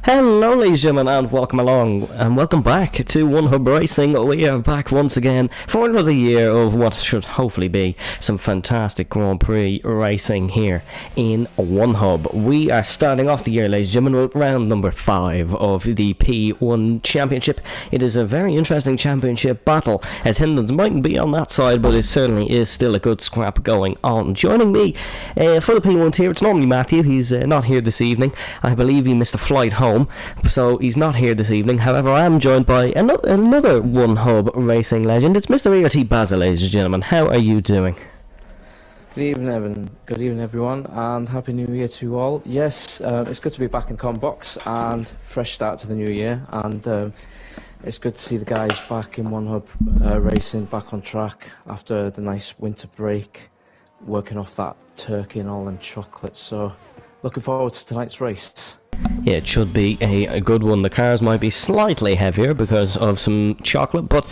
Hello ladies and gentlemen, and welcome along and welcome back to One Hub Racing. We are back once again for another year of what should hopefully be some fantastic Grand Prix racing here in One Hub. We are starting off the year, ladies and gentlemen, with round number 5 of the P1 Championship. It is a very interesting championship battle. Attendance mightn't be on that side, but it certainly is still a good scrap going on. Joining me for the P1 tier, it's normally Matthew. He's not here this evening. I believe he missed a flight home, so he's not here this evening. However, I am joined by another One Hub racing legend. It's Mr. ERT Basil, ladies and gentlemen. How are you doing? Good evening, Evan. Good evening, everyone, and Happy New Year to you all. Yes, it's good to be back in Combox and fresh start to the new year, and it's good to see the guys back in One Hub racing, back on track after the nice winter break, working off that turkey and all them chocolates. So, looking forward to tonight's race. Yeah, it should be a good one. The cars might be slightly heavier because of some chocolate, but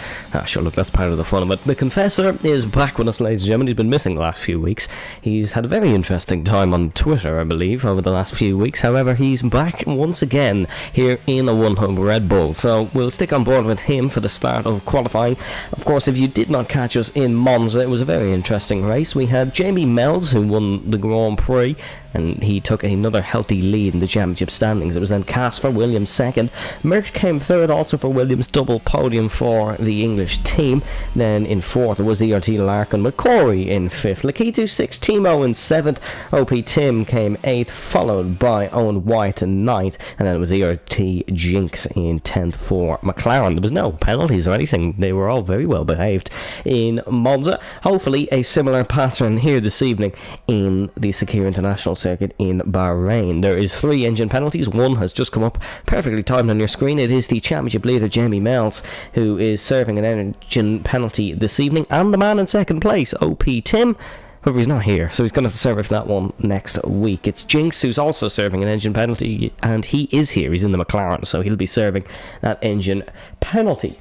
sure, look, that's part of the fun of it. The Confessor is back with us, ladies and gentlemen. He's been missing the last few weeks. He's had a very interesting time on Twitter, I believe, over the last few weeks. However, he's back once again here in a One Hub Red Bull. So we'll stick on board with him for the start of qualifying. Of course, if you did not catch us in Monza, it was a very interesting race. We had Jamie Mells, who won the Grand Prix, and he took another healthy lead in the championship standings. It was then Cass for Williams second. Merck came third, also for Williams, double podium for the English team. Then in fourth it was ERT Larkin, McCory in fifth, Lakitu sixth, Timo in seventh, OP Tim came eighth, followed by Owen White in ninth, and then it was ERT Jinx in 10th for McLaren. There was no penalties or anything. They were all very well behaved in Monza. Hopefully a similar pattern here this evening in the Sakhir International Circuit in Bahrain. There is 3 engine penalties. One has just come up perfectly timed on your screen. It is the championship leader Jamie Mells who is serving an engine penalty this evening, and the man in second place, OP Tim. However, he's not here, so he's going to have to serve that one next week. It's Jinx who's also serving an engine penalty, and he is here. He's in the McLaren, so he'll be serving that engine penalty.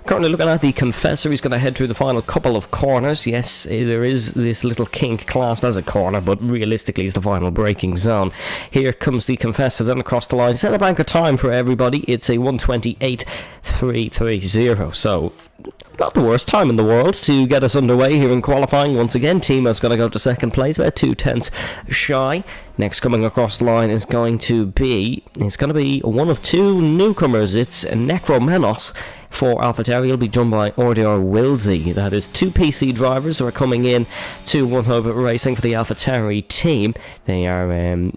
Currently looking at the Confessor, he's going to head through the final couple of corners. Yes, there is this little kink classed as a corner, but realistically it's the final braking zone. Here comes the Confessor, then across the line. Set a banker time for everybody. It's a 1:28.330, so not the worst time in the world to get us underway here in qualifying. Once again, Timo's going to go to second place, about 2/10 shy. Next coming across the line is going to be one of 2 newcomers. It's Necromenos for AlphaTauri. He'll be joined by Ordiar Wilsey. That is 2 PC drivers who are coming in to One Hub Racing for the AlphaTauri team. They are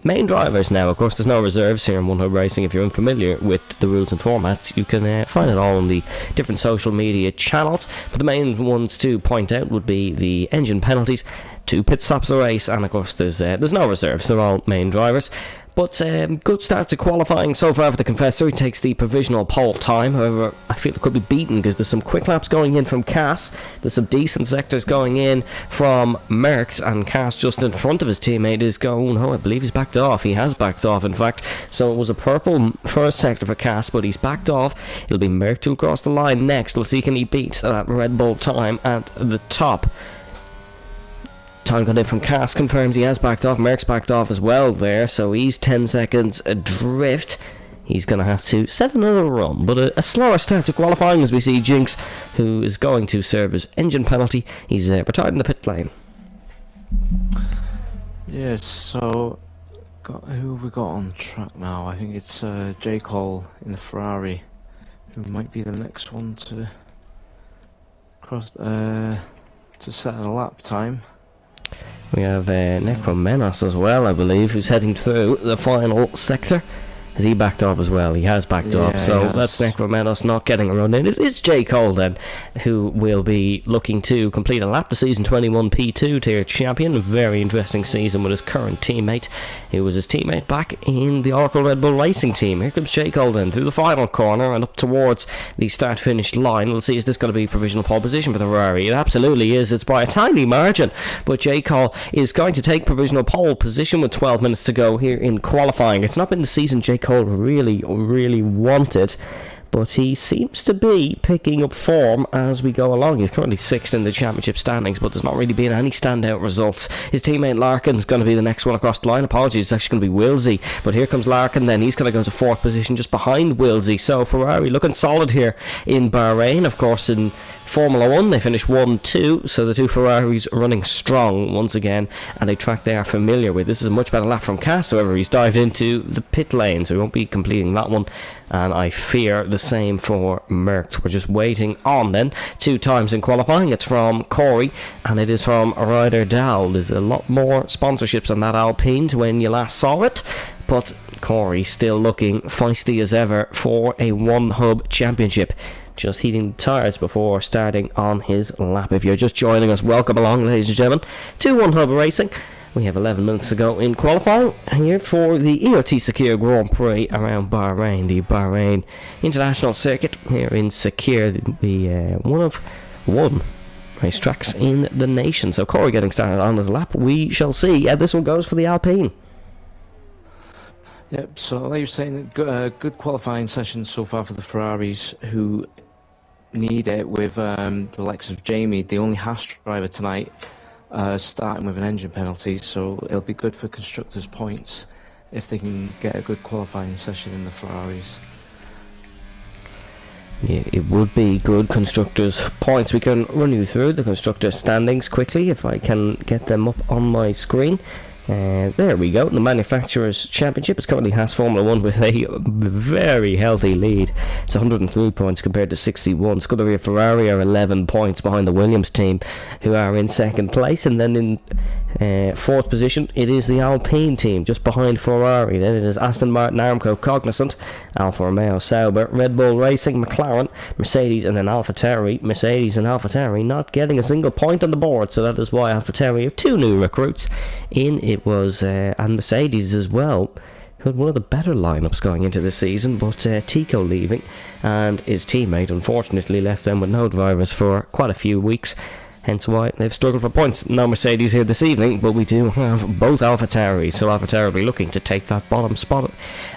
main drivers now. Of course, there's no reserves here in One Hub Racing. If you're unfamiliar with the rules and formats, you can find it all on the different social media channels. But the main ones to point out would be the engine penalties, 2 pit stops a race, and of course there's no reserves. They're all main drivers. But good start to qualifying so far for the Confessor. He takes the provisional pole time. However, I feel it could be beaten because there's some quick laps going in from Cass. There's some decent sectors going in from Merckx, and Cass just in front of his teammate is going, I believe he's backed off. He has backed off, in fact. So it was a purple first sector for Cass, but he's backed off. It'll be Merckx who'll cross the line next. We'll see can he beat that Red Bull time at the top. Time got in from Cass confirms he has backed off. Merckx backed off as well there, so he's 10 seconds adrift. He's going to have to set another run, but a slower start to qualifying as we see Jinx, who is going to serve his engine penalty. He's retired in the pit lane. Yes, so who have we got on track now? I think it's J. Cole in the Ferrari, who might be the next one to cross to set a lap time. We have Necromenos as well, I believe, who's heading through the final sector. Has he backed off as well? He has backed off, so that's Necromenos not getting a run in. It is J. Cole then, who will be looking to complete a lap. The season 21 P2 tier champion. A very interesting season with his current teammate, who was his teammate back in the Oracle Red Bull Racing team. Here comes J. Cole then through the final corner and up towards the start-finish line. We'll see, is this going to be provisional pole position for the Ferrari? It absolutely is. It's by a tiny margin, but J. Cole is going to take provisional pole position with 12 minutes to go here in qualifying. It's not been the season J. Cole really wanted, but he seems to be picking up form as we go along. He's currently 6th in the championship standings, but there's not really been any standout results. His teammate Larkin's going to be the next one across the line. Apologies, it's actually going to be Wilsey, but here comes Larkin then. He's going to go to 4th position just behind Wilsey. So Ferrari looking solid here in Bahrain. Of course, in Formula 1 they finished 1-2, so the two Ferraris running strong once again, and a track they are familiar with. This is a much better lap from Cass, however. He's dived into the pit lane, so he won't be completing that one, and I fear the same for Merckx. We're just waiting on then 2 times in qualifying. It's from Corey and it is from Ryder Dahl. There's a lot more sponsorships on that Alpine to when you last saw it, but Corey still looking feisty as ever for a one hub championship. Just heating the tyres before starting on his lap. If you're just joining us, welcome along, ladies and gentlemen, to One Hub Racing. We have 11 minutes to go in qualifying here for the ERT Sakhir Grand Prix around Bahrain, the Bahrain International Circuit here in Sakhir, the one of one racetracks in the nation. So Corey getting started on his lap. We shall see. This one goes for the Alpine. Yep, so like you're saying, good qualifying session so far for the Ferraris, who need it with the likes of Jamie, the only Haas driver tonight, starting with an engine penalty, so it'll be good for constructors' points if they can get a good qualifying session in the Ferraris. Yeah, it would be good constructors' points. We can run you through the constructor standings quickly if I can get them up on my screen. There we go. The Manufacturers' Championship is currently Haas Formula 1 with a very healthy lead. It's 103 points compared to 61. Scuderia Ferrari are 11 points behind the Williams team, who are in 2nd place. And then in 4th position, it is the Alpine team, just behind Ferrari. Then it is Aston Martin, Aramco, Cognizant, Alfa Romeo, Sauber, Red Bull Racing, McLaren, Mercedes, and then AlphaTauri. Mercedes and AlphaTauri not getting a single point on the board, so that is why AlphaTauri have 2 new recruits in. It was and Mercedes as well, who had one of the better lineups going into the season, but Tico leaving and his teammate unfortunately left them with no drivers for quite a few weeks, hence why they've struggled for points. No Mercedes here this evening, but we do have both AlphaTauri, so AlphaTauri will be looking to take that bottom spot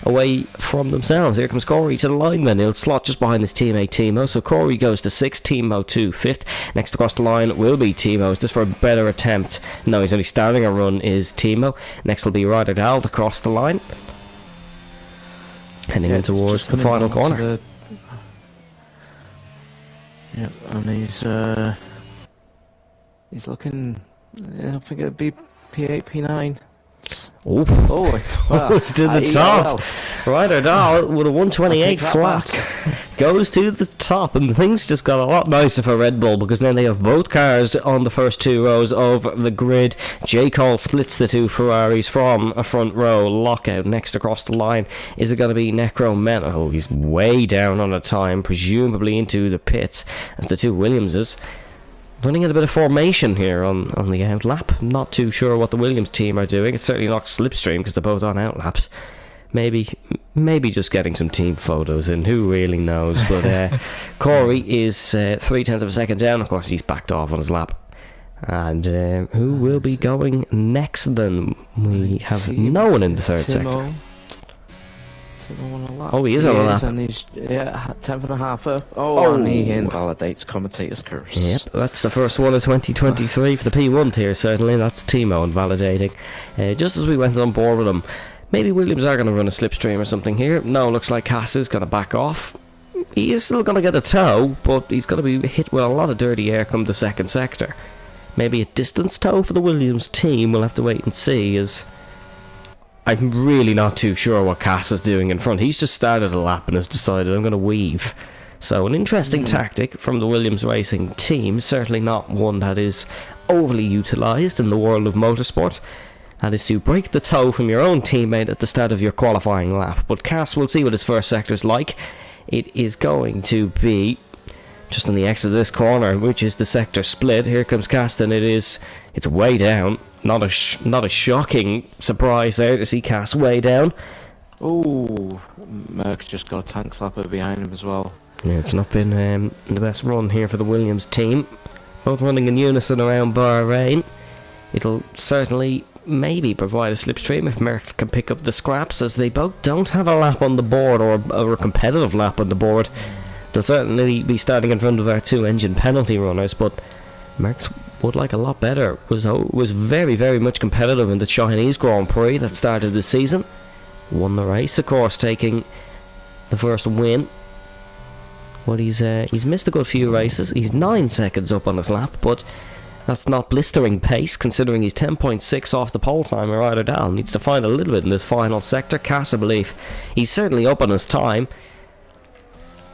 away from themselves. Here comes Corey to the line then. He'll slot just behind his teammate Timo, so Corey goes to 6th, Timo to 5th. Next across the line will be Timo. Is this for a better attempt? No, he's only starting a run, is Timo. Next will be Ryder Dahl to cross the line, heading in towards the final corner. Yep, and he's looking, I don't think it'd be P8, P9. It's to the top. Ryder Dahl with a 128 flat goes to the top, and things just got a lot nicer for Red Bull, because now they have both cars on the first 2 rows of the grid. J. Cole splits the 2 Ferraris from a front row lockout. Next across the line, is it going to be Necro Men? Oh, he's way down on a time, presumably into the pits, as the 2 Williamses running at a bit of formation here on the out lap. I'm not too sure what the Williams team are doing. It's certainly not slipstream because they're both on out laps. Maybe just getting some team photos in. Who really knows? But Corey is 0.3 of a second down. Of course, he's backed off on his lap. And who will be going next then? We have no one in the 3rd sector. Oh, he is on a lap. And he's 10th and a half up. And he invalidates commentator's curse. Yep, that's the first one of 2023 for the P1 tier, certainly. That's Timo invalidating. Just as we went on board with him, maybe Williams are going to run a slipstream or something here. No, looks like Cass is going to back off. He is still going to get a tow, but he's going to be hit with a lot of dirty air come the 2nd sector. Maybe a distance tow for the Williams team. We'll have to wait and see, as I'm really not too sure what Cass is doing in front. He's just started a lap and has decided, I'm going to weave. So an interesting tactic from the Williams Racing team. Certainly not one that is overly utilised in the world of motorsport. That is to break the toe from your own teammate at the start of your qualifying lap. But Cass will see what his first sector's like. It is going to be just on the exit of this corner, which is the sector split. Here comes Cass, and it's way down. Not a shocking surprise there to see Cass way down. Oh, Merckx just got a tank slapper behind him as well. Yeah, it's not been the best run here for the Williams team. Both running in unison around Bahrain. It'll certainly maybe provide a slipstream if Merck can pick up the scraps, as they both don't have a lap on the board, or a competitive lap on the board. They'll certainly be starting in front of our two-engine penalty runners, but Merck would like a lot better. Was very, very much competitive in the Chinese Grand Prix that started the season. Won the race, of course, taking the first win. But he's missed a good few races. He's 9 seconds up on his lap, but that's not blistering pace, considering he's 10.6 off the pole timer. Ryder Dahl needs to find a little bit in this final sector. Cass, I believe, he's certainly up on his time.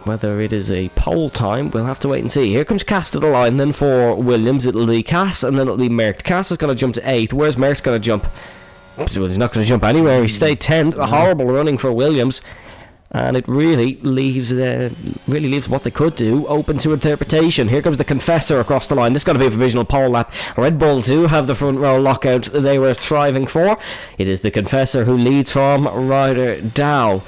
Whether it is a pole time, we'll have to wait and see. Here comes Cass to the line, then for Williams. It'll be Cass, and then it'll be Merck. Cass is going to jump to 8th. Where's Merck's going to jump? Well, he's not going to jump anywhere. He stayed 10th. A horrible running for Williams. And it really leaves what they could do open to interpretation. Here comes the Confessor across the line. This is going to be a provisional pole lap. Red Bull do have the front row lockout they were striving for. It is the Confessor who leads from Ryder Dahl.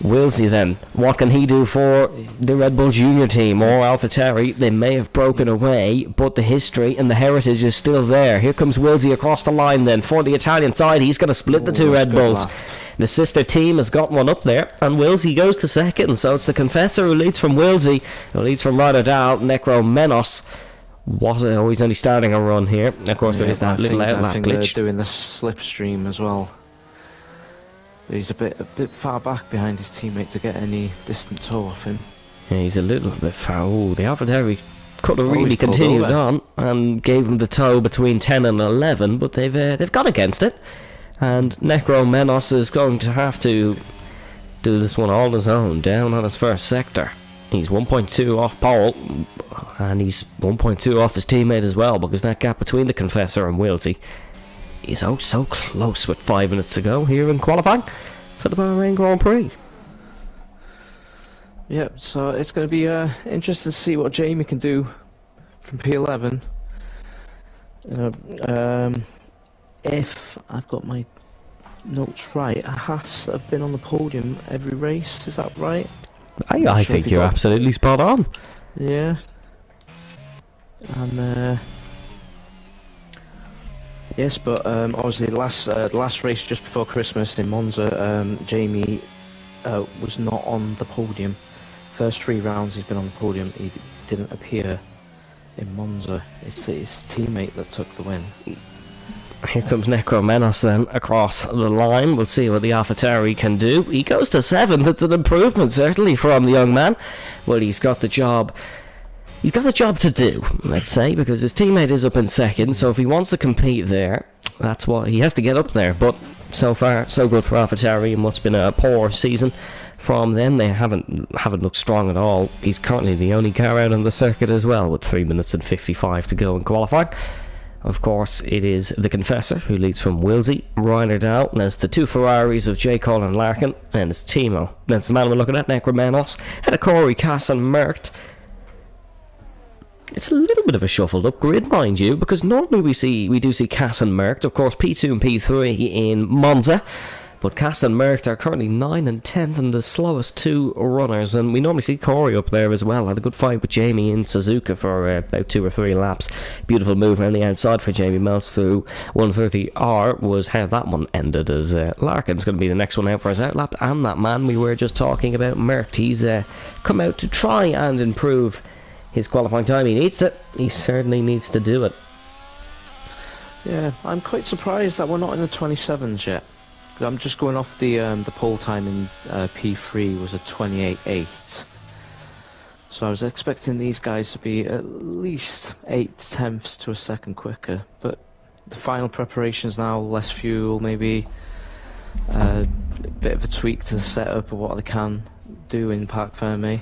Wilsey then, what can he do for the Red Bull Junior team or AlphaTauri? They may have broken away, but the history and the heritage is still there. Here comes Wilsey across the line then for the Italian side. He's going to split the two Red Bulls. The sister team has got one up there, and Wilsey goes to second. So it's the Confessor who leads from Wilsey, who leads from Ryder Dahl. Necro Menos he's only starting a run here. Of course, there is that little outlap glitch. They're doing the slipstream as well. He's a bit far back behind his teammate to get any distant toe off him. Yeah, he's a little bit far. Oh, the AlphaTauri could have really continued on and gave him the toe between 10 and 11, but they've gone against it. And Necro Menos is going to have to do this one all on his own, down on his first sector. He's 1.2 off pole, and he's 1.2 off his teammate as well, because that gap between the Confessor and Wilsey is oh so close with 5 minutes to go here in qualifying for the Bahrain Grand Prix. Yep, so it's going to be interesting to see what Jamie can do from P11. If I've got my notes right, Haas have been on the podium every race, is that right? I think you're absolutely spot on. Yeah. And yes, but obviously the last race just before Christmas in Monza, Jamie was not on the podium. First 3 rounds he's been on the podium. He didn't appear in Monza. It's his teammate that took the win. Here comes Necro Menos then across the line. We'll see what the AlphaTauri can do. He goes to 7th. It's an improvement certainly from the young man. Well, he's got the job. He's got a job to do, let's say, because his teammate is up in 2nd. So if he wants to compete there, that's what he has to get up there. But so far, so good for AlphaTauri in what's been a poor season from them. They haven't looked strong at all. He's currently the only car out on the circuit as well, with 3 minutes and 55 to go in qualifying. Of course, it is the Confessor who leads from Wilsey, Ryder Dahl, and it's the 2 Ferraris of J. Cole and Larkin, and it's Timo. That's the man we're looking at, Necromanos, and Corey, Cass and Merkt. It's a little bit of a shuffled up grid, mind you, because normally we do see Cass and Merkt, of course P2 and P3 in Monza, but Cass and Merkt are currently 9 and 10th and the slowest 2 runners, and we normally see Corey up there as well. Had a good fight with Jamie in Suzuka for about 2 or 3 laps. Beautiful move around the outside for Jamie Melts through 130R was how that one ended, as Larkin's going to be the next one out for his outlap, and that man we were just talking about, Merkt, he's come out to try and improve his qualifying time. He needs it. He certainly needs to do it. Yeah, I'm quite surprised that we're not in the 27s yet. I'm just going off the pole time in P3 was a 28.8. So I was expecting these guys to be at least 8/10ths to a second quicker. But the final preparations now, less fuel, maybe a bit of a tweak to the setup of what they can do in Parc Fermé.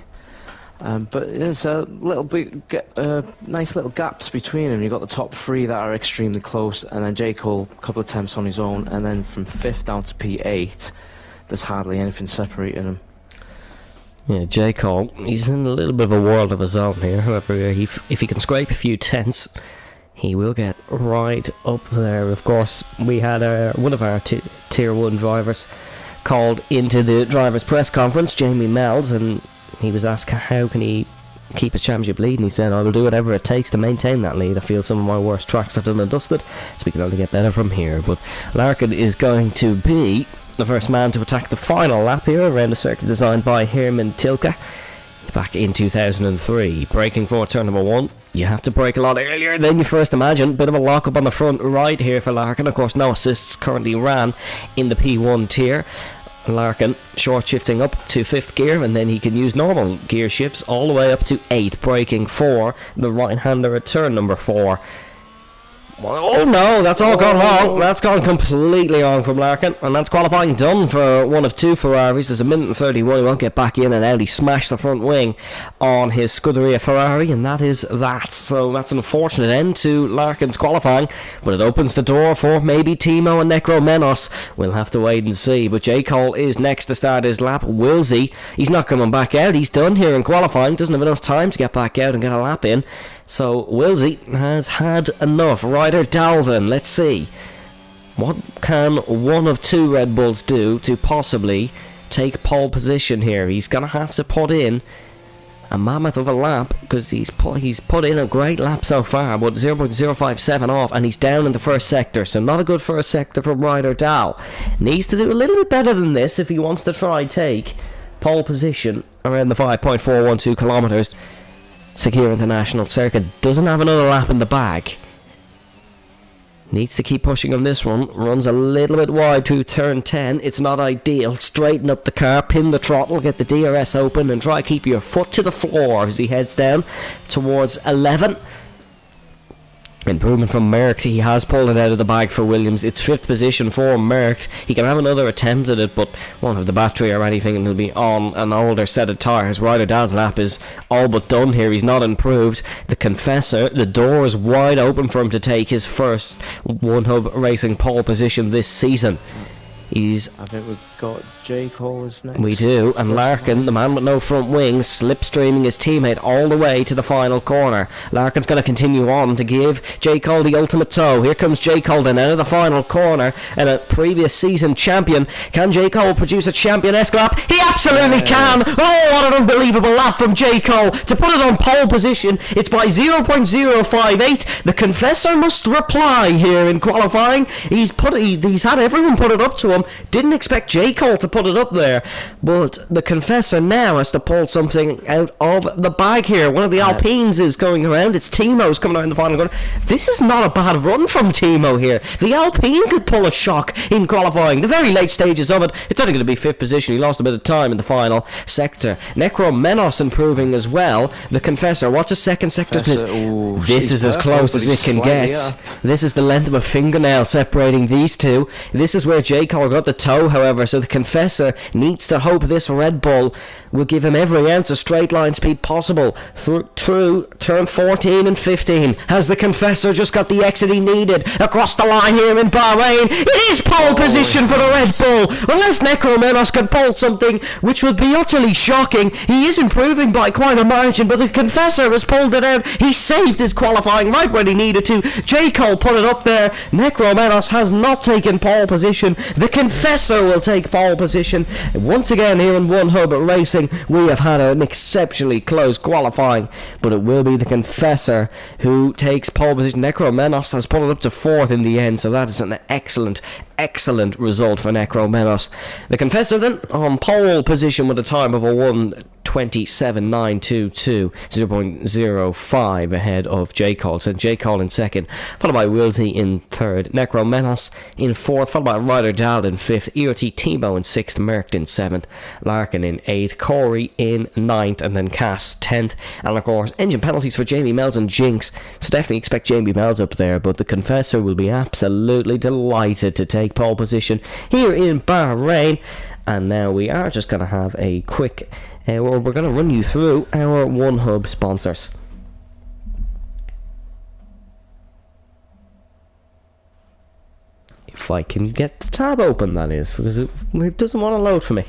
But there's a little bit, nice little gaps between them. You've got the top 3 that are extremely close, and then J. Cole, a couple of attempts on his own, and then from 5th down to P8, there's hardly anything separating them. Yeah, J. Cole, he's in a little bit of a world of his own here. However, if he can scrape a few tenths, he will get right up there. Of course, we had one of our Tier 1 drivers called into the drivers' press conference, Jamie Melds, and he was asked how can he keep his championship lead, and he said, I will do whatever it takes to maintain that lead. I feel some of my worst tracks are done and dusted, so we can only get better from here. But Larkin is going to be the first man to attack the final lap here around the circuit designed by Herman Tilke back in 2003. Braking for turn number 1. You have to brake a lot earlier than you first imagined. Bit of a lock-up on the front right here for Larkin. Of course, no assists currently ran in the P1 tier. Larkin short shifting up to 5th gear, and then he can use normal gear shifts all the way up to 8th, braking for the right-hander at turn number 4. Oh no, that's all gone wrong. That's gone completely wrong from Larkin, and that's qualifying done for one of 2 Ferraris. There's a minute and 31. He won't get back in and out. He smashed the front wing on his Scuderia Ferrari, and that is that. So that's an unfortunate end to Larkin's qualifying, but it opens the door for maybe Timo and Necro Menos. We'll have to wait and see. But J. Cole is next to start his lap. Wilsey, he's not coming back out. He's done here in qualifying. Doesn't have enough time to get back out and get a lap in. So Wilsey has had enough. Ryder Dalvin, let's see. What can one of 2 Red Bulls do to possibly take pole position here? He's going to have to put in a mammoth of a lap, because he's put in a great lap so far, but 0.057 off, and he's down in the first sector. So not a good first sector from Ryder Dal. Needs to do a little bit better than this if he wants to try take pole position around the 5.412 kilometers. Sakhir International Circuit doesn't have another lap in the bag. Needs to keep pushing on this one. Runs a little bit wide to turn 10. It's not ideal. Straighten up the car, pin the throttle, get the DRS open, and try keep your foot to the floor as he heads down towards 11. Improvement from Merckx. He has pulled it out of the bag for Williams. It's 5th position for Merckx. He can have another attempt at it, but won't have the battery or anything, and he'll be on an older set of tyres. Ryder Dal's lap is all but done here. He's not improved. The Confessor, the door is wide open for him to take his first One Hub Racing pole position this season. I think we've got J. Cole is next. We do, and Larkin, the man with no front wings, slipstreaming his teammate all the way to the final corner. Larkin's going to continue on to give J. Cole the ultimate tow. Here comes J. Cole then out of the final corner, and a previous season champion. Can J. Cole produce a champion-esque lap? He absolutely can! Oh, what an unbelievable lap from J. Cole to put it on pole position. It's by 0.058. The Confessor must reply here in qualifying. He's had everyone put it up to him. Didn't expect J. Cole to put it up there, but the Confessor now has to pull something out of the bag here. One of the Alpines is going around. It's Timo's coming out in the final corner. This is not a bad run from Timo here. The Alpine could pull a shock in qualifying. The very late stages of it. It's only going to be 5th position. He lost a bit of time in the final sector. Necro Menos improving as well. The Confessor, what's a second sector? This is as close as it can get. This is the length of a fingernail separating these two. This is where J. Cole got the toe, however, so the Confessor needs to hope this Red Bull will give him every ounce of straight line speed possible through turn 14 and 15. Has the Confessor just got the exit he needed across the line here in Bahrain? It is pole position for the Red Bull, unless Necro Menos can pull something which would be utterly shocking. He is improving by quite a margin, but the Confessor has pulled it out. He saved his qualifying right when he needed to. J. Cole put it up there. Necro Menos has not taken pole position. The Confessor will take pole position. Once again here in One Hub Racing, we have had an exceptionally close qualifying, but it will be the Confessor who takes pole position. Necro Menos has put it up to 4th in the end, so that is an excellent result for Necro Menos. The Confessor then on pole position with a time of a 1:27.922, 0.05 ahead of J. Cole. So J. Cole in 2nd, followed by Wilsey in 3rd, Necro Menos in 4th, followed by Ryder Dal in 5th, ERT Timo in 6th, Merckx in 7th, Larkin in 8th, Corey in 9th, and then Cass 10th. And of course, engine penalties for Jamie Mells and Jinx, so definitely expect Jamie Mells up there, but the Confessor will be absolutely delighted to take pole position here in Bahrain. And now we are just going to have a quick we're going to run you through our One Hub sponsors. If I can get the tab open, that is, because it doesn't want to load for me.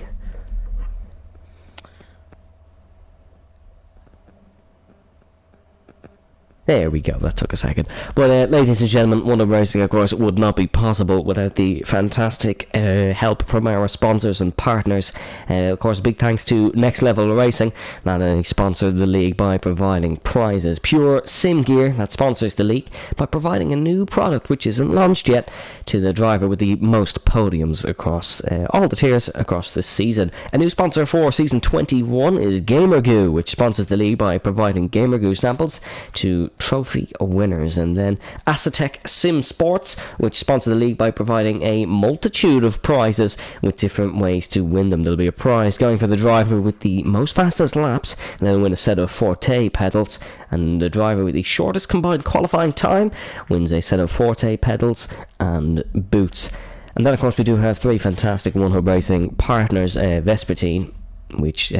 There There we go, that took a second. But ladies and gentlemen, Wonder Racing, of course, would not be possible without the fantastic help from our sponsors and partners. Of course, big thanks to Next Level Racing, not only sponsored the league by providing prizes. Pure Sim Gear, that sponsors the league, by providing a new product which isn't launched yet to the driver with the most podiums across all the tiers across the season. A new sponsor for season 21 is Gamergoo, which sponsors the league by providing Gamergoo samples to trophy winners. And then Asatec Sim Sports, which sponsor the league by providing a multitude of prizes with different ways to win them. There'll be a prize going for the driver with the most fastest laps, and they'll win a set of Forte pedals, and the driver with the shortest combined qualifying time wins a set of Forte pedals and boots. And then of course we do have three fantastic One Hub Racing partners, Vespertine, which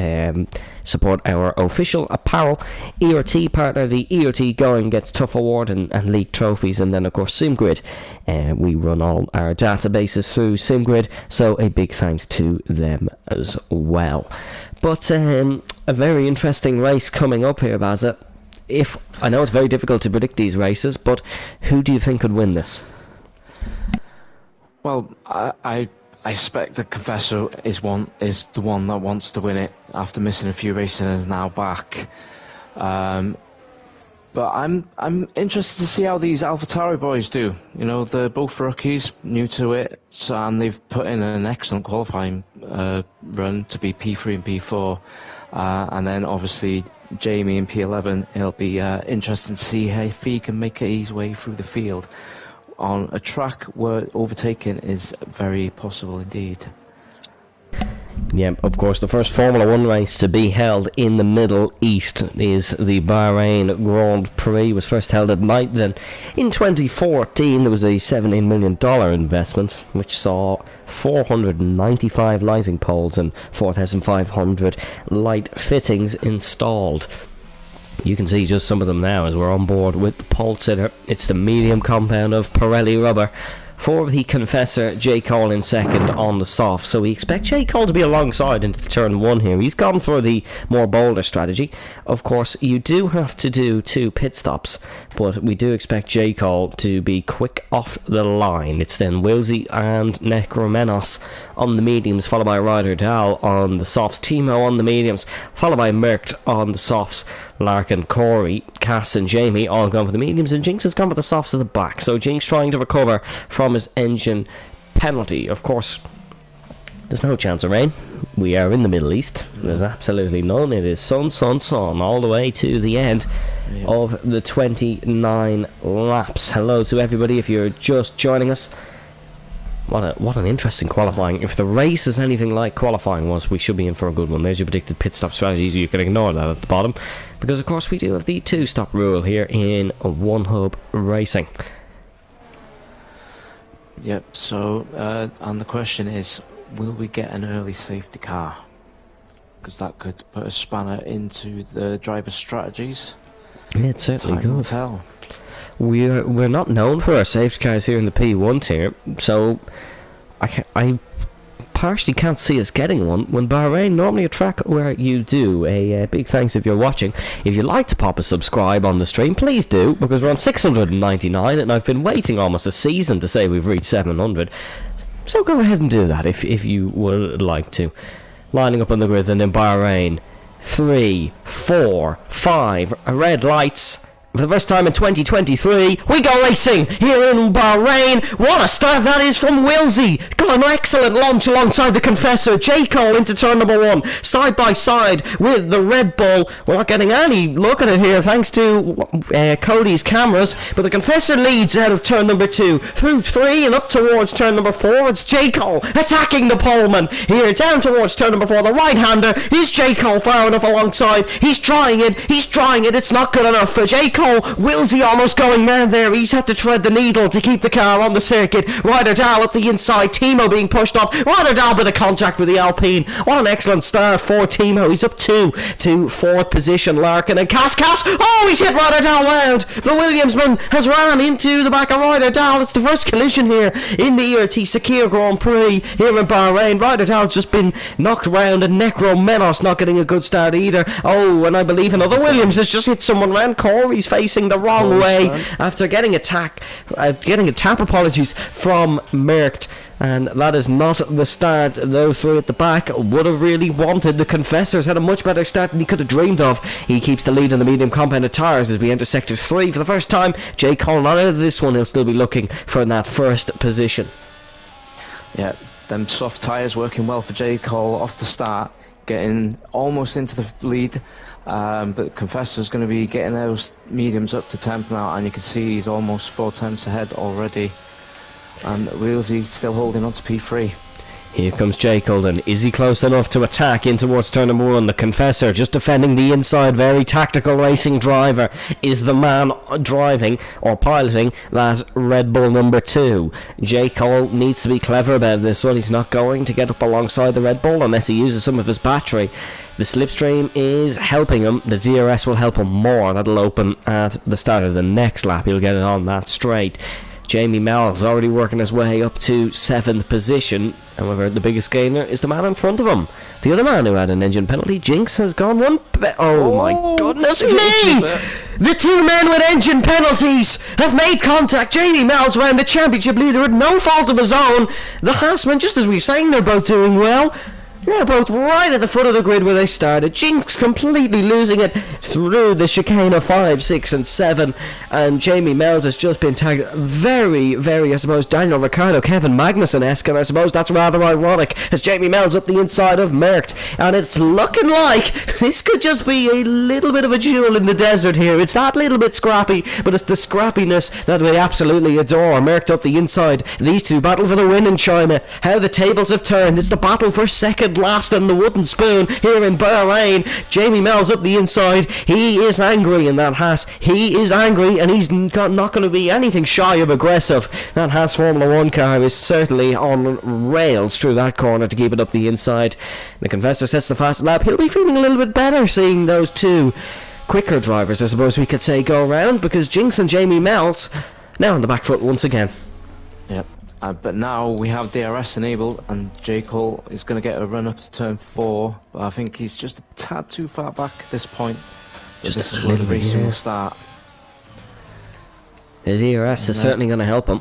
support our official apparel, ERT partner, the ERT Going Gets Tough Award and league trophies, and then of course SimGrid. We run all our databases through SimGrid, so a big thanks to them as well. But a very interesting race coming up here, Bazza. I know it's very difficult to predict these races, but who do you think could win this? Well, I expect the Confessor is the one that wants to win it after missing a few races and is now back. But I'm interested to see how these AlphaTauri boys do. You know, they're both rookies, new to it, and they've put in an excellent qualifying run to be P3 and P4. And then obviously Jamie in P11, it'll be interesting to see if he can make his way through the field on a track where overtaking is very possible indeed. Yeah, of course, the first Formula 1 race to be held in the Middle East is the Bahrain Grand Prix. It was first held at night. Then in 2014 there was a $17 million investment which saw 495 lighting poles and 4,500 light fittings installed. You can see just some of them now as we're on board with the pole sitter. It's the medium compound of Pirelli rubber for the Confessor, J. Cole in second on the soft. So we expect J. Cole to be alongside into turn one here. He's gone for the more bolder strategy. Of course, you do have to do 2 pit stops, but we do expect J. Cole to be quick off the line. It's then Wilsey and Necromenos on the mediums, followed by Ryder Dahl on the softs, Timo on the mediums, followed by Merckx on the softs, Larkin, Corey, Cass and Jamie all gone for the mediums, and Jinx has gone for the softs at the back. So Jinx trying to recover from his engine penalty. Of course, there's no chance of rain. We are in the Middle East. There's absolutely none. It is sun, sun, sun all the way to the end of the 29 laps. Hello to everybody if you're just joining us. What an interesting qualifying. If the race is anything like qualifying was, we should be in for a good one. There's your predicted pit stop strategies. You can ignore that at the bottom, because of course we do have the 2-stop rule here in One Hub Racing. Yep, so and the question is, will we get an early safety car? Because that could put a spanner into the driver's strategies. Yeah, it certainly Time will could. tell. We're not known for our safety cars here in the P1 tier, so I partially can't see us getting one. When Bahrain, normally a track where you do. A big thanks if you're watching. If you'd like to pop a subscribe on the stream, please do, because we're on 699 and I've been waiting almost a season to say we've reached 700. So go ahead and do that if you would like to. Lining up on the grid, and in Bahrain, 3, 4, 5 red lights. For the first time in 2023, we go racing here in Bahrain. What a start that is from Wilsey. Got an excellent launch alongside the Confessor. J. Cole into turn number 1, side by side with the Red Bull. We're not getting any look at it here thanks to Cody's cameras, but the Confessor leads out of turn number 2, through 3 and up towards turn number 4. It's J. Cole attacking the poleman here down towards turn number 4. The right-hander is J. Cole far enough alongside. He's trying it. It's not good enough for J. Cole. Wilsey almost going mad there. He's had to tread the needle to keep the car on the circuit. Ryder Dahl up the inside. Timo being pushed off. Ryder Dahl with a contact with the Alpine. What an excellent start for Timo. He's up 2 to 4th position. Larkin and Cass. Oh, he's hit Ryder Dahl round. The Williamsman has ran into the back of Ryder Dahl. It's the first collision here in the ERT Sakhir Grand Prix here in Bahrain. Ryder Dahl's just been knocked round, and Necromenos not getting a good start either. Oh, and I believe another Williams has just hit someone round. Corey's facing the wrong way after getting a tap apologies from Merckx. And that is not the start those three at the back would have really wanted. The Confessors had a much better start than he could have dreamed of. He keeps the lead in the medium compounded tyres as we enter Sector 3 for the first time. Jay Cole not out of this one, he'll still be looking for that first position. Yeah, them soft tyres working well for Jay Cole off the start, getting almost into the lead. But Confessor's going to be getting those mediums up to 10th now, and you can see he's almost 4 tenths ahead already. And Wheelsy still holding on to P3. Here comes Jay Colden. Is he close enough to attack in towards turn number 1? The Confessor just defending the inside. Very tactical racing driver is the man driving or piloting that Red Bull number 2. Jay Cole needs to be clever about this one. He's not going to get up alongside the Red Bull unless he uses some of his battery. The slipstream is helping him. The DRS will help him more. That'll open at the start of the next lap. He'll get it on that straight. Jamie Mel's already working his way up to 7th position. However, the biggest gainer is the man in front of him. The other man who had an engine penalty, Jinx, has gone one. Oh my goodness me! The two men with engine penalties have made contact. Jamie Mel's ran the championship leader at no fault of his own. The Haasman, just as we were saying, they're both doing well. They're both right at the foot of the grid where they started. Jinx completely losing it through the chicane of 5, 6 and 7. And Jamie Mel's has just been tagged very, very, I suppose, Daniel Ricciardo, Kevin Magnussen-esque. And I suppose that's rather ironic as Jamie Mel's up the inside of Merckx. And it's looking like this could just be a little bit of a jewel in the desert here. It's that little bit scrappy, but it's the scrappiness that we absolutely adore. Merckx up the inside. These two battle for the win in China. How the tables have turned. It's the battle for second last on the wooden spoon here in Bahrain. Jamie Mel's up the inside. He is angry in that Haas. He is angry, and he's not going to be anything shy of aggressive. That Haas Formula 1 car is certainly on rails through that corner to keep it up the inside. The Confessor sets the fast lap. He'll be feeling a little bit better seeing those two quicker drivers, I suppose we could say, go around, because Jinx and Jamie Mel's now on the back foot once again. Yep. But now we have DRS enabled, and J. Cole is going to get a run up to turn 4. But I think he's just a tad too far back at this point. Just this is where the racing will start. The DRS is certainly going to help him,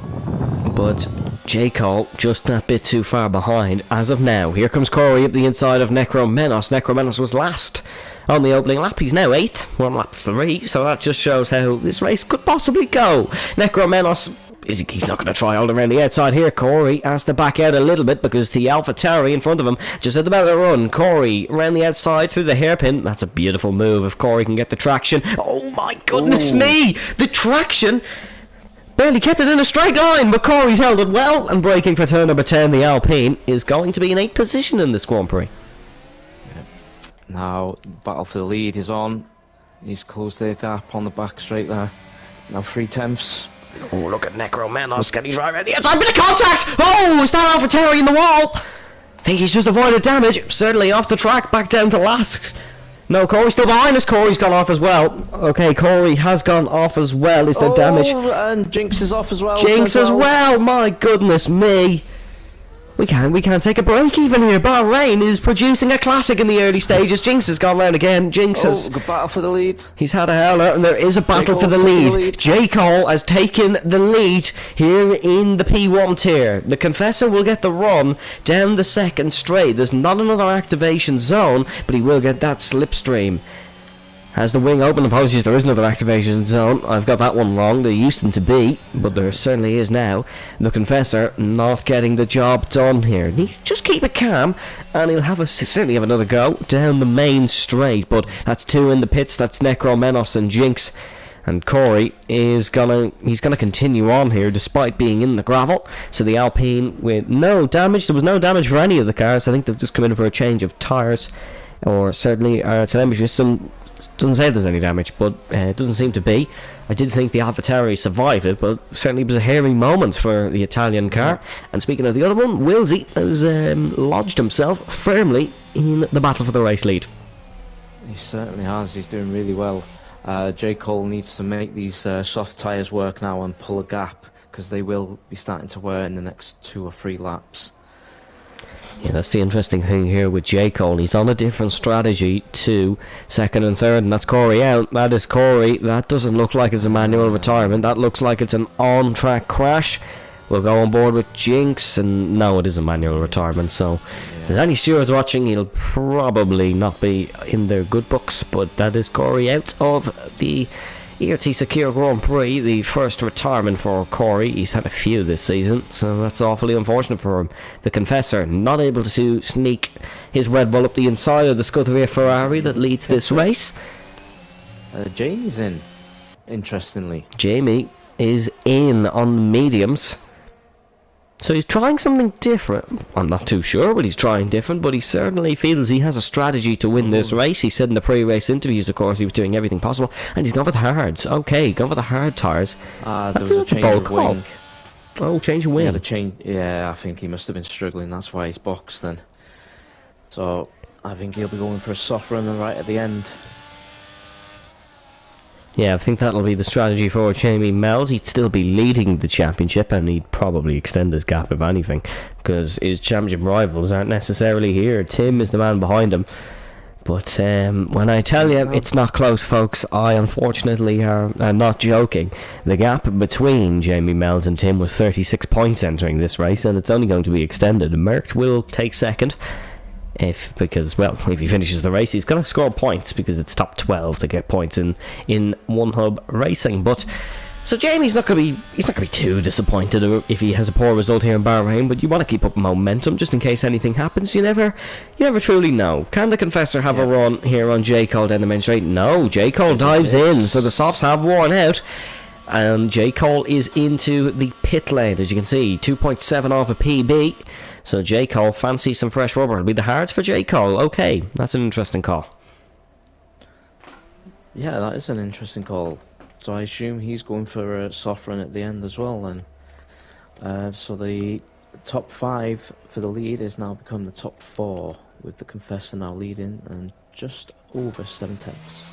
but J. Cole just that bit too far behind as of now. Here comes Corey up the inside of Necromenos. Necromenos was last on the opening lap. He's now 8th, on lap 3, so that just shows how this race could possibly go. Necromenos, he's not going to try all around the outside here. Corey has to back out a little bit because the AlphaTauri in front of him just at about to run. Corey around the outside through the hairpin. That's a beautiful move if Corey can get the traction. Oh my goodness me! The traction barely kept it in a straight line, but Corey's held it well, and braking for turn number 10, the Alpine is going to be in 8th position in this Grand Prix. Now, battle for the lead is on. He's closed their gap on the back straight there. Now 3 tenths. Oh, look at Necromenos getting right around the outside. Bit of contact! Oh, is that AlphaTauri in the wall? I think he's just avoided damage. Certainly off the track, back down to last. No, Corey's still behind us. Corey's gone off as well. Okay, Corey has gone off as well. Is there damage? And Jinx is off as well. Jinx as well. My goodness me. We can't take a break even here. Bahrain is producing a classic in the early stages. Jinx has gone round again. Jinx has... the battle for the lead. He's had a howler, and there is a battle for the lead. J. Cole has taken the lead here in the P1 tier. The Confessor will get the run down the second straight. There's not another activation zone, but he will get that slipstream. Has the wing open? Apologies, there is another activation zone. I've got that one wrong. There used to be, but there certainly is now. The Confessor not getting the job done here. Just keep it calm, and he'll certainly have another go down the main straight. But that's 2 in the pits. That's Necromenos and Jinx. And Corey is gonna continue on here despite being in the gravel. So the Alpine with no damage. There was no damage for any of the cars. I think they've just come in for a change of tyres, or certainly telemetry system. Doesn't say there's any damage, but it doesn't seem to be. I did think the AlphaTauri survived it, but certainly it was a hairy moment for the Italian car. And speaking of the other one, Wilsey has lodged himself firmly in the battle for the race lead. He certainly has. He's doing really well. J. Cole needs to make these soft tyres work now and pull a gap, because they will be starting to wear in the next 2 or 3 laps. Yeah, that's the interesting thing here with J. Cole. He's on a different strategy to second and third, and that's Corey out. That is Corey. That doesn't look like it's a manual retirement. That looks like it's an on-track crash. We'll go on board with Jinx, and no, it is a manual retirement, so if there's any stewards watching, he'll probably not be in their good books, but that is Corey out of the ERT Sakhir Grand Prix, the first retirement for Corey. He's had a few this season, so that's awfully unfortunate for him. The Confessor not able to sneak his Red Bull up the inside of the Scuderia Ferrari that leads this race. Jamie's in, interestingly. Jamie is in on mediums. So he's trying something different. I'm not too sure what he's trying different, but he certainly feels he has a strategy to win this race. He said in the pre-race interviews, of course, he was doing everything possible, and he's gone for the hards. Okay, gone for the hard tyres. There was a change of wing. Oh, change of wing. Yeah, I think he must have been struggling. That's why he's boxed then. So I think he'll be going for a soft run right at the end. Yeah, I think that'll be the strategy for Jamie Mells. He'd still be leading the championship, and he'd probably extend his gap if anything, because his championship rivals aren't necessarily here. Tim is the man behind him. But when I tell you it's not close, folks, I unfortunately am not joking. The gap between Jamie Mells and Tim was 36 points entering this race, and it's only going to be extended. Merckx will take second. If he finishes the race, he's going to score points because it's top 12 to get points in one hub racing. But so Jamie's not going to be too disappointed if he has a poor result here in Bahrain. But you want to keep up momentum just in case anything happens. You never truly know. Can the Confessor have a run here on J. Cole down the main straight? No, J. Cole dives in, so the softs have worn out. And J. Cole is into the pit lane, as you can see, 2.7 off a PB. So J. Cole fancies some fresh rubber. It'll be the hards for J. Cole. Okay, that's an interesting call. Yeah, that is an interesting call. So I assume he's going for a soft run at the end as well then. So the top 5 for the lead has now become the top 4, with the Confessor now leading and just over 7 tenths.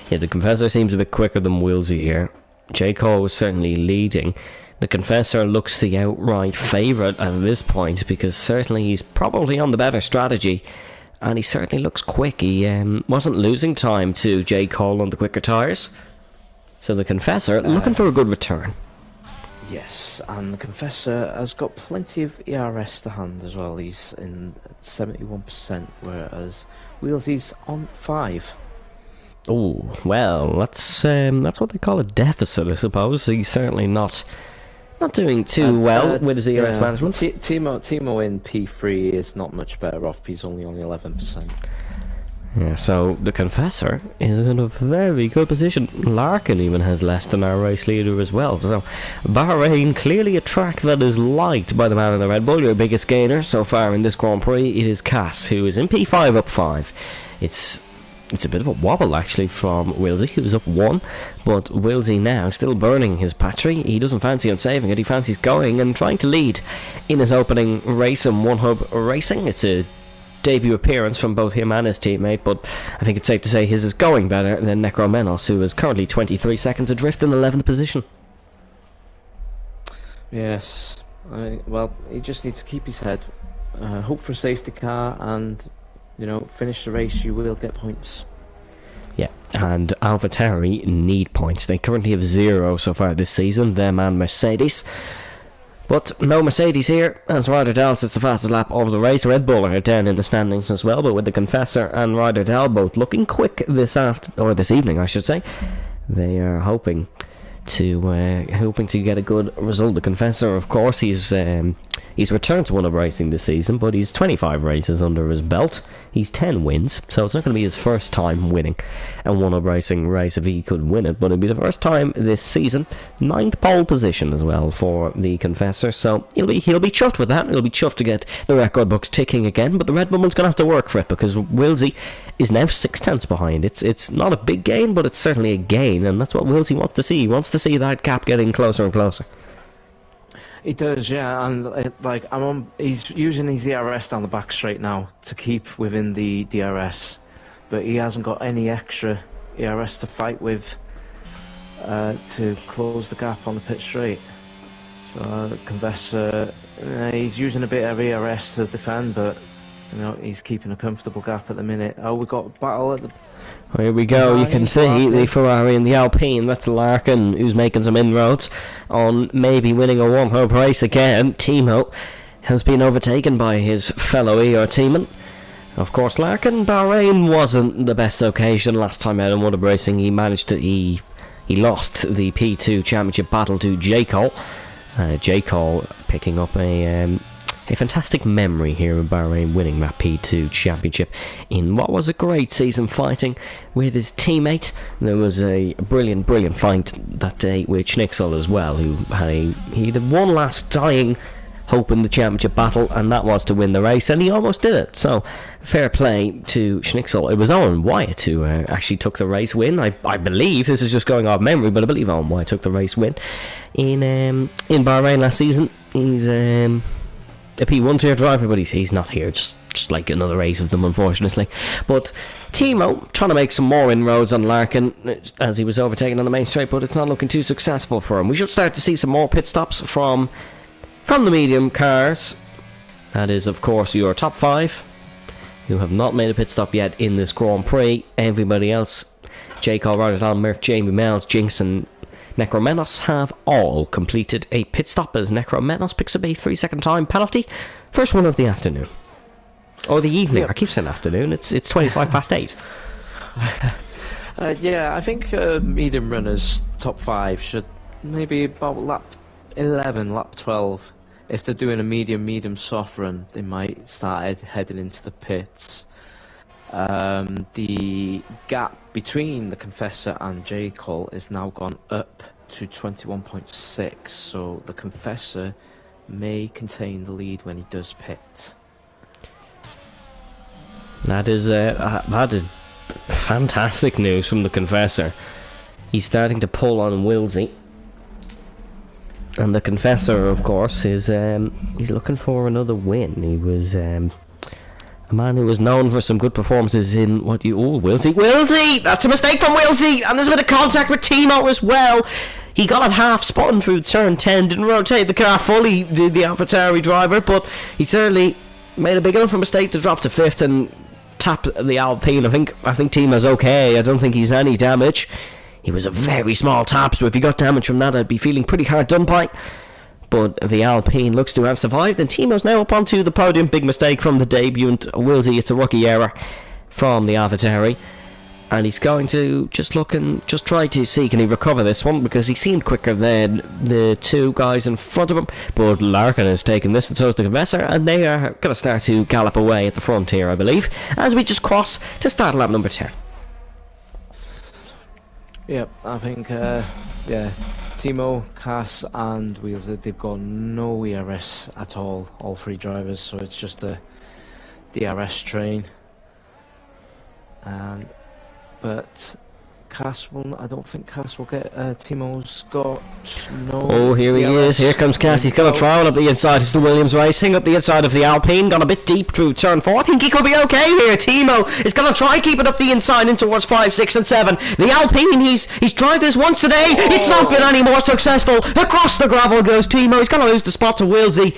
Yeah, the Confessor seems a bit quicker than Wilsey here. J. Cole was certainly leading. The Confessor looks the outright favourite at this point, because certainly he's probably on the better strategy, and he certainly looks quick. He wasn't losing time to J. Cole on the quicker tyres. So the Confessor looking for a good return. Yes, and the Confessor has got plenty of ERS to hand as well. He's in at 71%, whereas Wheelsy's on 5. Oh, well, that's what they call a deficit, I suppose. He's certainly not doing too well with his ERS management. Timo in P3 is not much better off. He's only on 11%. Yeah, so the Confessor is in a very good position. Larkin even has less than our race leader as well. So Bahrain, clearly a track that is liked by the man in the Red Bull. Your biggest gainer so far in this Grand Prix, it is Cass, who is in P5 up 5. It's a bit of a wobble, actually, from Wilsey, who's up 1, but Wilsey now still burning his battery. He doesn't fancy on saving it. He fancies going and trying to lead in his opening race in One Hub Racing. It's a debut appearance from both him and his teammate, but I think it's safe to say his is going better than Necromenos, who is currently 23 seconds adrift in 11th position. Yes, well, he just needs to keep his head, hope for a safety car, and finish the race. You will get points. Yeah, and AlphaTauri need points. They currently have 0 so far this season, them and Mercedes. But no Mercedes here, as Ryder Dahl sits the fastest lap of the race. Red Bull are down in the standings as well, but with the Confessor and Ryder Dahl both looking quick this evening, I should say, they are hoping to get a good result. The Confessor, of course, he's returned to One Up Racing this season, but he's 25 races under his belt. He's 10 wins, so it's not going to be his first time winning a One Up Racing race if he could win it, but it'll be the first time this season. 9th pole position as well for the Confessor, so he'll be chuffed with that. He'll be chuffed to get the record books ticking again, but the Red Bullman's going to have to work for it, because Wilsey is now 6 tenths behind. It's not a big gain, but it's certainly a gain, and that's what Wilsey wants to see. He wants to see that gap getting closer and closer. He does, yeah, and he's using his ERS down the back straight now to keep within the DRS, but he hasn't got any extra ERS to fight with to close the gap on the pit straight. Confessor, he's using a bit of ERS to defend, but you know he's keeping a comfortable gap at the minute. Oh, we've got a battle at the. Well, here we go. You can see the Ferrari and the Alpine. That's Larkin, who's making some inroads on maybe winning a one-hope race again. Timo has been overtaken by his fellow ERT-man. Of course, Larkin, Bahrain wasn't the best occasion last time out in World of Racing. He managed to he lost the P2 championship battle to J. Cole. J. Cole picking up a fantastic memory here in Bahrain, winning that P2 championship in what was a great season, fighting with his teammate. There was a brilliant fight that day with Schnitzel as well, who had one last dying hope in the championship battle, and that was to win the race, and he almost did it. So fair play to Schnitzel. It was Owen Wyatt who actually took the race win. I believe, this is just going off memory, but I believe Owen Wyatt took the race win in Bahrain last season. He's a P1 tier driver, but he's not here, just like another 8 of them, unfortunately. But Timo trying to make some more inroads on Larkin as he was overtaken on the main straight, but it's not looking too successful for him. We should start to see some more pit stops from the medium cars. That is, of course, your top 5 who have not made a pit stop yet in this Grand Prix. Everybody else, J. Cole, Rotterdam, Merck, Jamie Mells, Jinx and Necromenos have all completed a pit stop as Necromenos picks up a 3-second time penalty. First one of the afternoon. Or the evening. Yep. I keep saying afternoon. It's 25 past 8. Yeah, I think medium runners top 5 should maybe about lap 11, lap 12. If they're doing a medium soft run, they might start heading into the pits. The gap between the Confessor and J. Cole is now gone up to 21.6, so the Confessor may contain the lead when he does pit. That is fantastic news from the Confessor. He's starting to pull on Wilsey. And the Confessor, of course, is he's looking for another win. He was a man who was known for some good performances in Wilsey! That's a mistake from Wilsey! And there's a bit of contact with Timo as well. He got it half spun through turn 10, didn't rotate the car fully, did the AlphaTauri driver, but he certainly made a big enough mistake to drop to 5th and tap the Alpine. I think Timo's okay. I don't think he's any damage. He was a very small tap, so if he got damage from that, I'd be feeling pretty hard done by. But the Alpine looks to have survived, and Timo's now up onto the podium. Big mistake from the debutant Wilsey. It's a rookie error from the AlphaTauri. And he's going to just look and just try to see can he recover this one, because he seemed quicker than the 2 guys in front of him. But Larkin has taken this, and so is the Confessor, and they are going to start to gallop away at the front here, I believe, as we just cross to start lap number 10. Yep, I think, Timo, Cass and Wheels, they've got no ERS at all 3 drivers, so it's just a DRS train. But Cass I don't think Cass will get, Timo's got no... Oh, here he is, here comes Cass, he's going to try one up the inside. It's the Williams Racing up the inside of the Alpine, gone a bit deep through turn 4. I think he could be okay here. Timo is going to try keep it up the inside in towards 5, 6 and 7. The Alpine, he's tried this once today, it's not been any more successful. Across the gravel goes Timo, he's going to lose the spot to Wilsey.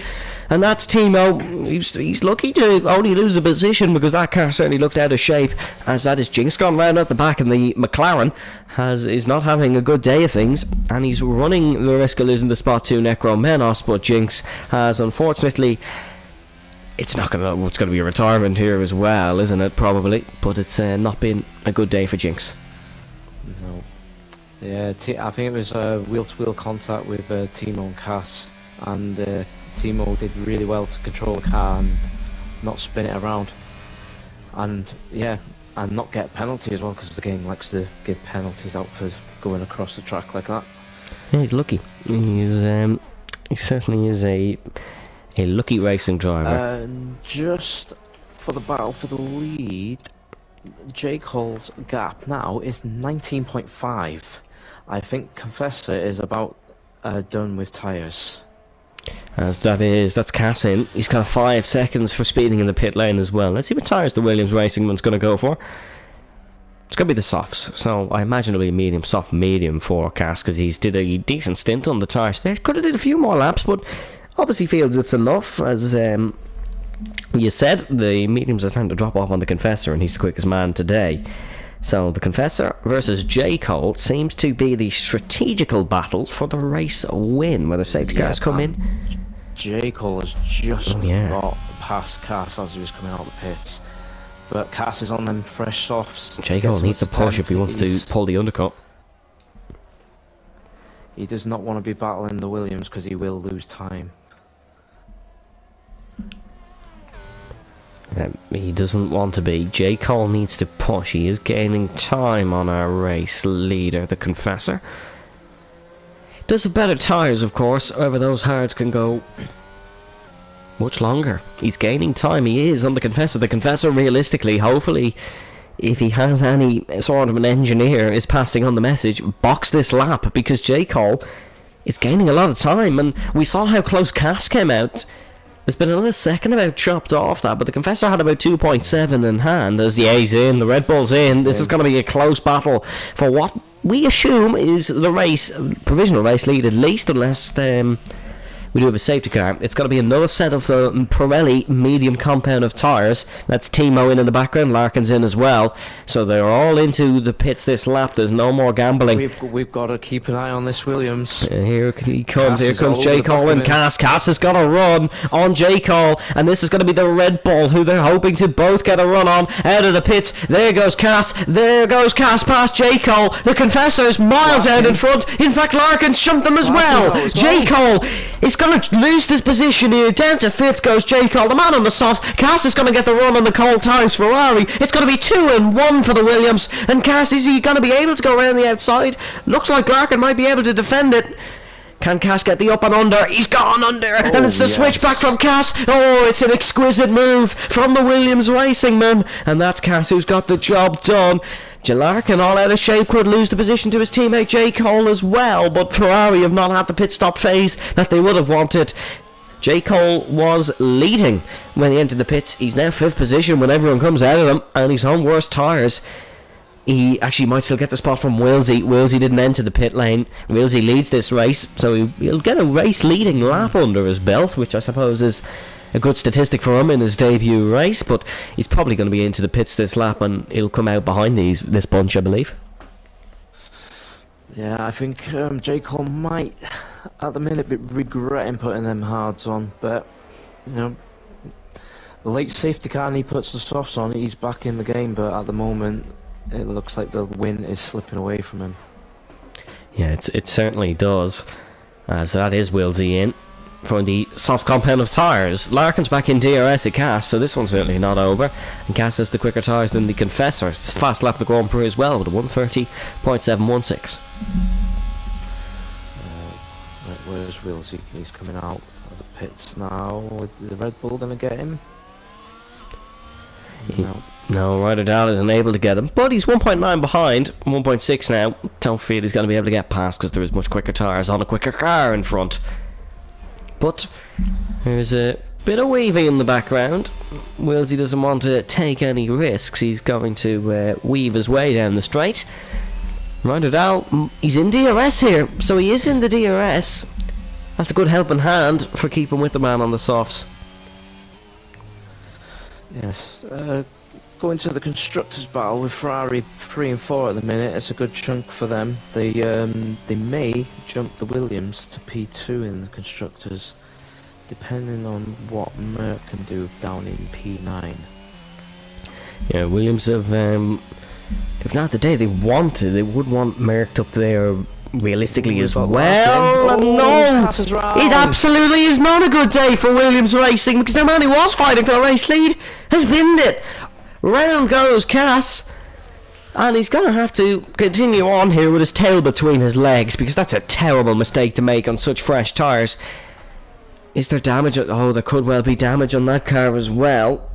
And that's Timo. He's lucky to only lose a position, because that car certainly looked out of shape, as that is Jinx gone round at the back, and the McLaren is not having a good day of things, and he's running the risk of losing the spot to Necromenos. But Jinx has, unfortunately, it's going to be a retirement here as well, isn't it? Probably, but it's not been a good day for Jinx. No. Yeah, I think it was wheel-to-wheel contact with Timo and Cass, and Timo did really well to control the car and not spin it around, and not get a penalty as well, because the game likes to give penalties out for going across the track like that. Yeah, he's lucky. He certainly is a lucky racing driver. Just for the battle for the lead, J. Cole's gap now is 19.5. I think Confessor is about done with tyres. As that's Cass in. He's got 5 seconds for speeding in the pit lane as well. Let's see what tyres the Williams Racing one's going to go for. It's going to be the softs, so I imagine it'll be a medium, soft medium for Cass, because he's did a decent stint on the tyres. They could have did a few more laps, but obviously feels it's enough. As you said, the mediums are trying to drop off on the Confessor, and he's the quickest man today. So the Confessor versus J. Cole seems to be the strategical battle for the race win, where the safety cars come in. J. Cole has just got past Cass as he was coming out of the pits. But Cass is on them fresh softs. J. Cole needs to push if he wants to pull the undercut. He does not want to be battling the Williams because he will lose time. He doesn't want to be. J. Cole needs to push. He is gaining time on our race leader, the Confessor. Does have better tyres, of course. However, those hards can go much longer. He's gaining time. He is on the Confessor. The Confessor, realistically, hopefully, if he has any sort of an engineer, is passing on the message, box this lap, because J. Cole is gaining a lot of time. And we saw how close Cass came out. There's been another second about chopped off that, but the Confessor had about 2.7 in hand as the A's in, the Red Bull's in. This is going to be a close battle for what we assume is the race, provisional race lead at least, unless we do have a safety car. It's got to be another set of the Pirelli medium compound of tyres. That's Timo in the background, Larkin's in as well. So they're all into the pits this lap. There's no more gambling. We've got to keep an eye on this Williams. Here he comes. Here comes J. Cole and Cass. Cass has got a run on J. Cole, and this is going to be the Red Bull, who they're hoping to both get a run on out of the pits. There goes Cass. There goes Cass past J. Cole. The Confessor's miles out in front. In fact, Larkin's jumped them as well. J. Cole is going to lose this position here. Down to fifth goes J. Cole, the man on the softs. Cass is going to get the run on the Cole Times Ferrari. It's going to be 2-1 for the Williams. And Cass, is he going to be able to go around the outside? Looks like Larkin might be able to defend it. Can Cass get the up and under? He's gone under, and it's the switch back from Cass. Oh, it's an exquisite move from the Williams racing man, and that's Cass who's got the job done. Larkin, all out of shape, could lose the position to his teammate J. Cole as well, but Ferrari have not had the pit stop phase that they would have wanted. J. Cole was leading when he entered the pits. He's now fifth position when everyone comes out of him, and he's on worse tyres. He actually might still get the spot from Willsey. Willsey didn't enter the pit lane. Willsey leads this race, so he'll get a race-leading lap under his belt, which I suppose is a good statistic for him in his debut race, but he's probably going to be into the pits this lap, and he'll come out behind this bunch, I believe. Yeah, I think J. Cole might, at the minute, be regretting putting them hards on, but, you know, the late safety car and he puts the softs on, he's back in the game, but at the moment, it looks like the win is slipping away from him. Yeah, it certainly does, as that is Willsey in for the soft compound of tyres. Larkin's back in DRS at Cass, so this one's certainly not over. And Cass has the quicker tyres than the Confessor. It's fast lap the Grand Prix as well with a 1:30.716. Right, where's Willsey? He's coming out of the pits now. Is the Red Bull going to get him? No, Ryder Dahl isn't able to get him, but he's 1.9 behind, 1.6 now. Don't feel he's going to be able to get past because there is much quicker tyres on a quicker car in front. But there's a bit of weaving in the background. Willsey doesn't want to take any risks. He's going to weave his way down the straight. Ryder Dahl, he's in DRS here, so he is in the DRS. That's a good helping hand for keeping with the man on the softs. Yes, going to the constructors' battle with Ferrari 3 and 4 at the minute. It's a good chunk for them. They may jump the Williams to P2 in the constructors, depending on what Merck can do down in P9. Yeah, Williams have if not the day they wanted, they would want Merck up there realistically as well. No, it absolutely is not a good day for Williams Racing, because the man who was fighting for a race lead has binned it. Round goes Cass, and he's going to have to continue on here with his tail between his legs, because that's a terrible mistake to make on such fresh tyres. Is there damage? Oh, there could well be damage on that car as well.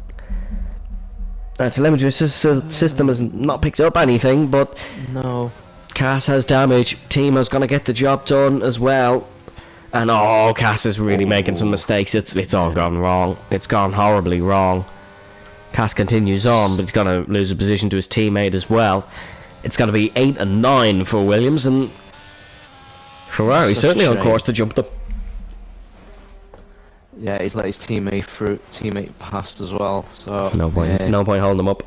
Telemetry system has not picked up anything, but no. Cass has damage. Timo's going to get the job done as well. And oh, Cass is really making some mistakes. It's all gone wrong. It's gone horribly wrong. Cass continues on, but he's going to lose a position to his teammate as well. It's going to be 8 and 9 for Williams, and Ferrari certainly on course to jump them. Yeah, he's let his teammate past as well. So no point holding him up.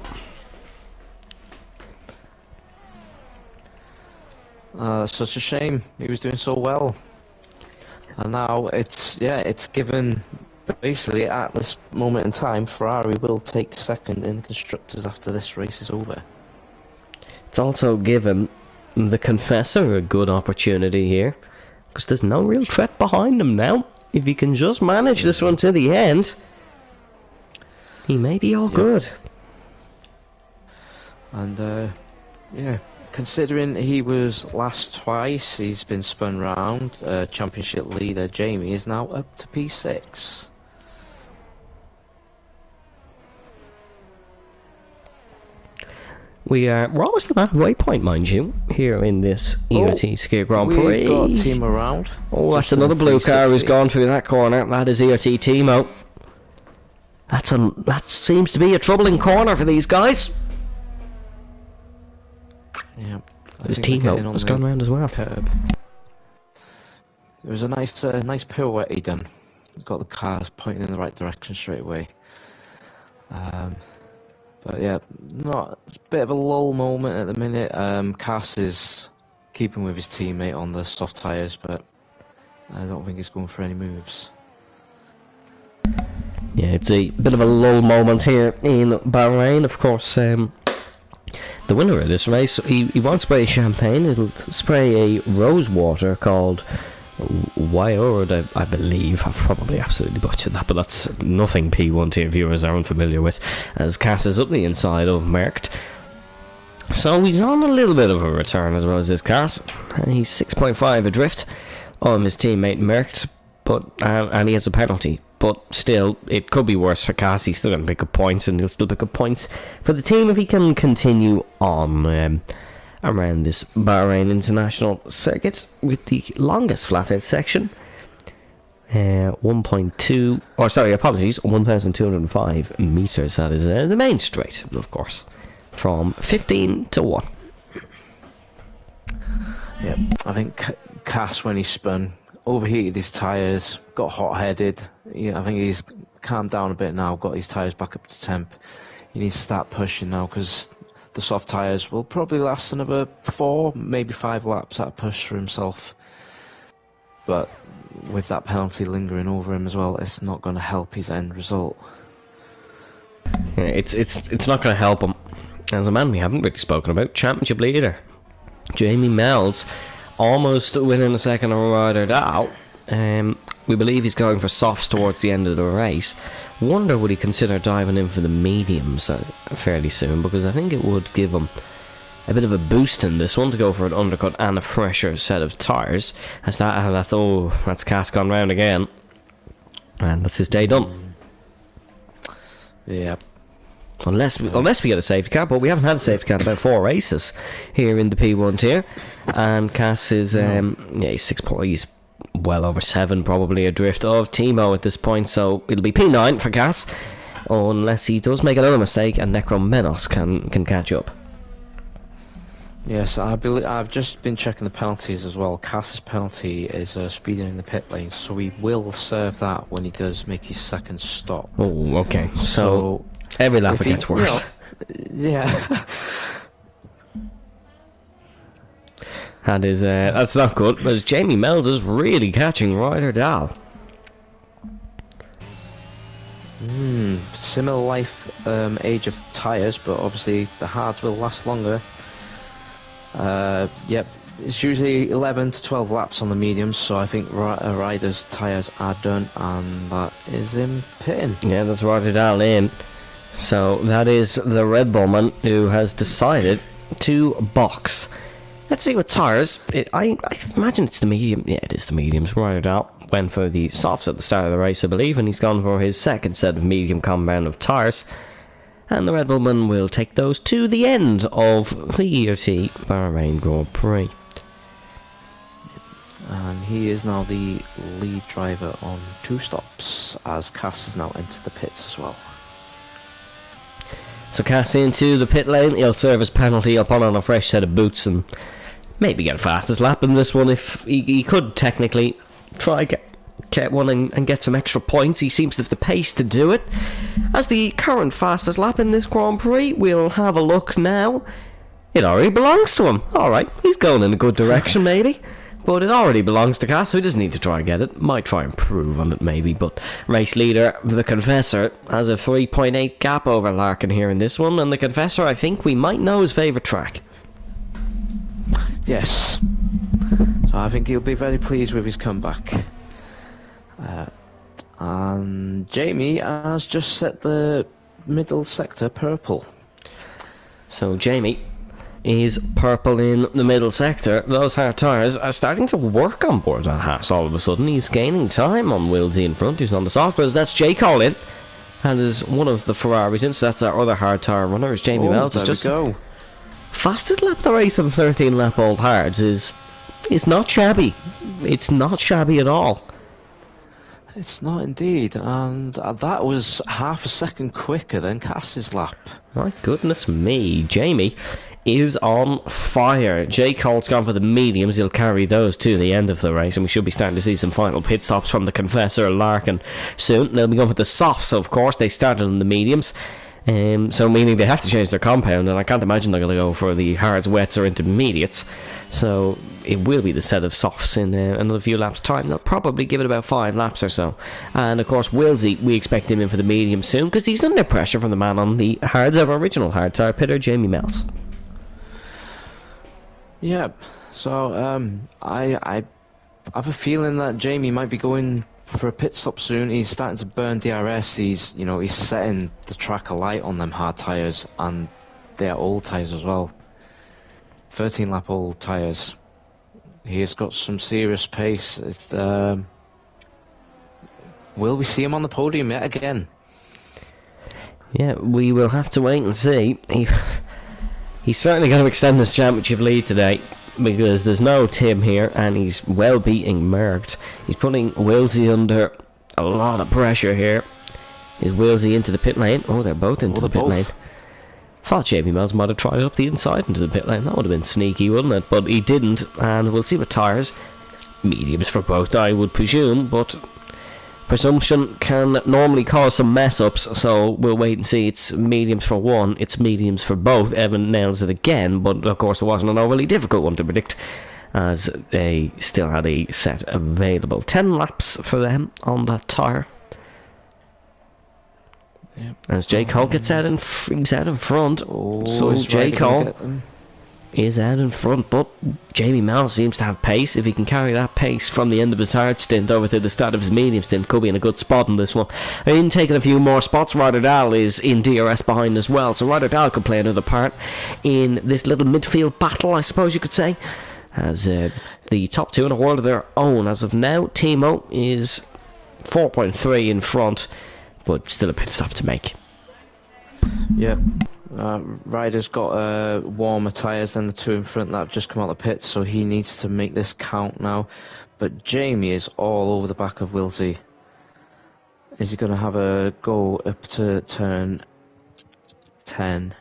That's such a shame. He was doing so well, and now it's given. Basically, at this moment in time, Ferrari will take second in constructors after this race is over. It's also given the Confessor a good opportunity here, because there's no real threat behind him now. If he can just manage this one to the end, he may be all good. And yeah, considering he was last twice, he's been spun round. Championship leader Jamie is now up to P6. We're almost at that waypoint, mind you, here in this ERT Sakhir Grand Prix. We've got Timo around. Oh, that's another blue car who's gone through that corner. That is ERT Timo. That seems to be a troubling corner for these guys. Yeah. There's Timo has gone round as well. Curb. It was a nice pirouette he done. Got the cars pointing in the right direction straight away. But yeah, it's a bit of a lull moment at the minute. Cass is keeping with his teammate on the soft tyres, but I don't think he's going for any moves. Yeah, it's a bit of a lull moment here in Bahrain. Of course, the winner of this race, he won't spray champagne. It'll spray a rose water called Wyord, I believe. I've probably absolutely butchered that, but that's nothing P1 tier viewers are unfamiliar with, as Cass is up the inside of Merckx. So he's on a little bit of a return as well as this Cass, and he's 6.5 adrift on his teammate Merckx, but and he has a penalty. But still, it could be worse for Cass. He's still going to pick up points, and he'll still pick up points for the team if he can continue on around this Bahrain International Circuit with the longest flat-out section. 1,205 metres. That is the main straight, of course, from 15 to 1. Yeah, I think Cass, when he spun, overheated his tyres, got hot-headed. I think he's calmed down a bit now, got his tyres back up to temp. He needs to start pushing now, because the soft tyres will probably last another 4, maybe 5 laps at a push for himself. But with that penalty lingering over him as well, it's not going to help his end result. Yeah, it's not going to help him. As a man we haven't really spoken about, championship leader Jamie Mells, almost winning a second rider out. We believe he's going for softs towards the end of the race. Wonder would he consider diving in for the mediums fairly soon, because I think it would give him a bit of a boost in this one to go for an undercut and a fresher set of tyres. That's Cass gone round again, and that's his day done. Yeah. Unless we get a safety car, but we haven't had a safety car in about 4 races here in the P1 tier, and Cass is he's 6 points. He's well over 7 probably adrift of Timo at this point, so it'll be P9 for Cass, unless he does make another mistake and Necromenos can catch up. Yes, I believe I've just been checking the penalties as well. Cass's penalty is speeding in the pit lane, so he will serve that when he does make his second stop. Oh, okay. So every lap it gets worse. Yeah. And that's not good, because Jamie Mells is really catching Ryder Dahl. Similar life age of tyres, but obviously the hards will last longer. Yep, it's usually 11 to 12 laps on the mediums, so I think Ryder's tyres are done, and that is him pitting. Yeah, that's Ryder Dahl in. So that is the Red Bull man who has decided to box. Let's see what tyres. I imagine it's the medium. Yeah, it is the mediums. Ryder Dahl went for the softs at the start of the race, I believe, and he's gone for his second set of medium compound of tyres. And the Red Bull man will take those to the end of the ERT Bahrain Grand Prix. And he is now the lead driver on 2 stops, as Cass has now entered the pits as well. So Cass into the pit lane. He'll serve his penalty. He'll put on a fresh set of boots and maybe get a fastest lap in this one. If he could technically try get one and get some extra points. He seems to have the pace to do it. As the current fastest lap in this Grand Prix, we'll have a look now. It already belongs to him. Alright, he's going in a good direction maybe. But it already belongs to Cass, so he doesn't need to try and get it. Might try and improve on it maybe, but race leader, the Confessor, has a 3.8 gap over Larkin here in this one, and the Confessor, I think we might know his favourite track. Yes. So I think he'll be very pleased with his comeback. And Jamie has just set the middle sector purple. So Jamie is purple in the middle sector. Those hard tyres are starting to work on board that Haas all of a sudden. He's gaining time on Wilsey in front, who's on the softs. That's J. Cole in, and is one of the Ferraris in, so that's our other hard tyre runner, is Jamie Mells. There we go. Fastest lap of the race on 13 lap old hards is not shabby. It's not shabby at all. It's not indeed, and that was half a second quicker than Cass's lap. My goodness me, Jamie is on fire. J. Cole's gone for the mediums. He'll carry those to the end of the race, and we should be starting to see some final pit stops from the Confessor, Larkin, soon. They'll be going for the softs, of course. They started on the mediums, so meaning they have to change their compound, and I can't imagine they're going to go for the hards, wets, or intermediates. So it will be the set of softs in another few laps' time. They'll probably give it about 5 laps or so. And of course, Wilsey, we expect him in for the medium soon, because he's under pressure from the man on the hards, our original hard tyre pitter, Jamie Mells. Yeah, so I have a feeling that Jamie might be going for a pit stop soon. He's starting to burn DRS. He's setting the track alight on them hard tyres, and they're old tyres as well. 13 lap old tyres. He has got some serious pace. Will we see him on the podium yet again? Yeah, we will have to wait and see. He's certainly going to extend his championship lead today, because there's no Tim here, and he's well beating Merckx. He's putting Wilsey under a lot of pressure here. Is Wilsey into the pit lane? Oh, they're both into the pit lane. Thought Jamie Mells might have tried up the inside into the pit lane. That would have been sneaky, wouldn't it? But he didn't, and we'll see what tyres. Mediums for both, I would presume, but presumption can normally cause some mess-ups, so we'll wait and see. It's mediums for one, it's mediums for both. Evan nails it again, but of course it wasn't an overly difficult one to predict, as they still had a set available. 10 laps for them on that tyre. Yep. As J. Cole gets out in front, so J. Cole is out in front, but Jamie Mells seems to have pace. If he can carry that pace from the end of his hard stint over to the start of his medium stint, could be in a good spot in this one. In taking a few more spots, Ryder Dahl is in DRS behind as well, so Ryder Dahl could play another part in this little midfield battle, I suppose you could say, as the top two in a world of their own. As of now, Timo is 4.3 in front, but still a pit stop to make. Yep. Ryder's got warmer tyres than the two in front that have just come out of the pit, so he needs to make this count now. But Jamie is all over the back of Wilsey. Is he going to have a go up to turn 10?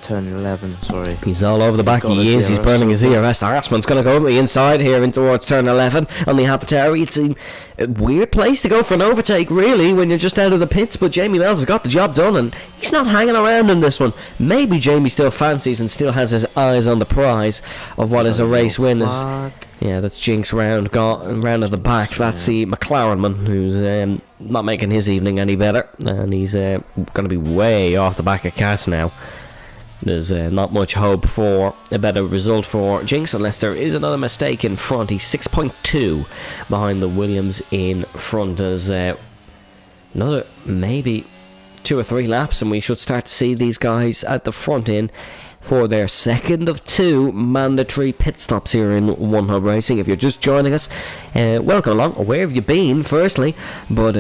Turn 11, sorry. He's all over the back, he is, he's burning his ERS. The Hartsman's going to go up the inside here in towards turn 11 on the AlphaTauri. It's a weird place to go for an overtake, really, when you're just out of the pits, but Jamie Mells has got the job done, and he's not hanging around in this one. Maybe Jamie still fancies and still has his eyes on the prize of what is a race win. Yeah, that's Jinx round at the back. That's the McLaren man, who's not making his evening any better, and he's going to be way off the back of Cass now. There's not much hope for a better result for Jinx unless there is another mistake in front. He's 6.2 behind the Williams in front. As another maybe 2 or 3 laps and we should start to see these guys at the front in for their second of 2 mandatory pit stops here in One Hub Racing. If you're just joining us, welcome along. Where have you been, firstly? But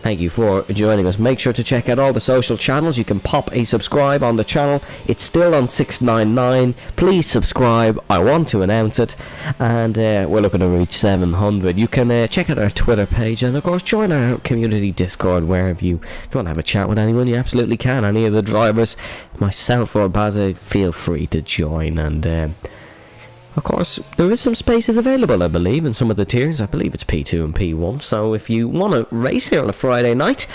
thank you for joining us. Make sure to check out all the social channels. You can pop a subscribe on the channel. It's still on 699. Please subscribe. I want to announce it. And we're looking to reach 700. You can check out our Twitter page, and of course join our community Discord, where if you want to have a chat with anyone, you absolutely can. Any of the drivers, myself or Bazza, feel free to join. And of course there is some spaces available, I believe, in some of the tiers. I believe it's P2 and P1, so if you want to race here on a Friday night,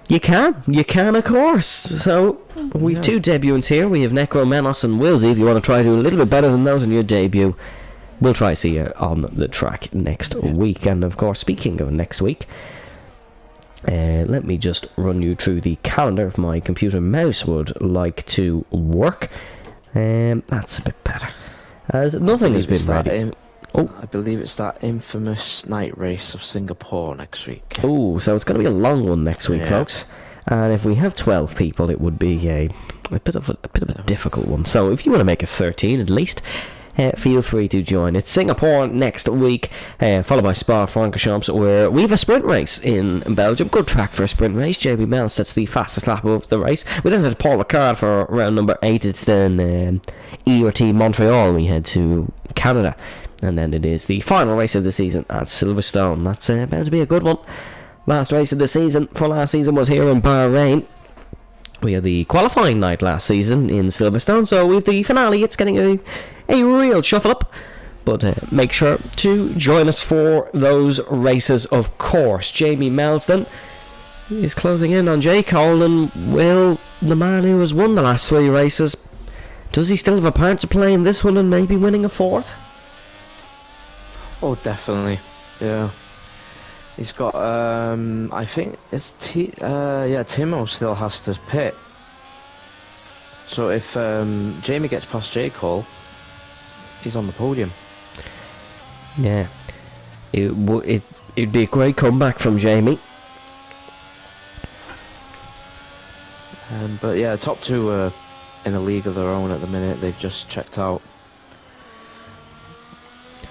you can of course. So we've 2 debutantes here. We have Necro Menos and Wilsey. If you want to try to do a little bit better than those in your debut, we'll try to see you on the track next week. And of course, speaking of next week, let me just run you through the calendar if my computer mouse would like to work. That's a bit better, as nothing has been ready. I believe it's that infamous night race of Singapore next week. Oh, so it's going to be a long one next week, folks. And if we have 12 people, it would be a bit of a difficult one. So if you want to make it 13 at least, feel free to join. It's Singapore next week, followed by Spa-Francorchamps, where we have a sprint race in Belgium. Good track for a sprint race. JB Mel sets the fastest lap of the race. We then head to Paul Ricard for round number 8. It's then ERT Montreal. We head to Canada. And then it is the final race of the season at Silverstone. That's bound to be a good one. Last race of the season for last season was here in Bahrain. We had the qualifying night last season in Silverstone, so with the finale, it's getting a real shuffle up. But make sure to join us for those races, of course. Jamie Melsden is closing in on J. Cole, and will the man who has won the last 3 races, does he still have a part to play in this one and maybe winning a 4th? Oh, definitely. Yeah. He's got, I think it's Timo still has to pit. So if Jamie gets past J. Cole, he's on the podium. Yeah. It'd be a great comeback from Jamie. But yeah, top 2 are in a league of their own at the minute. They've just checked out.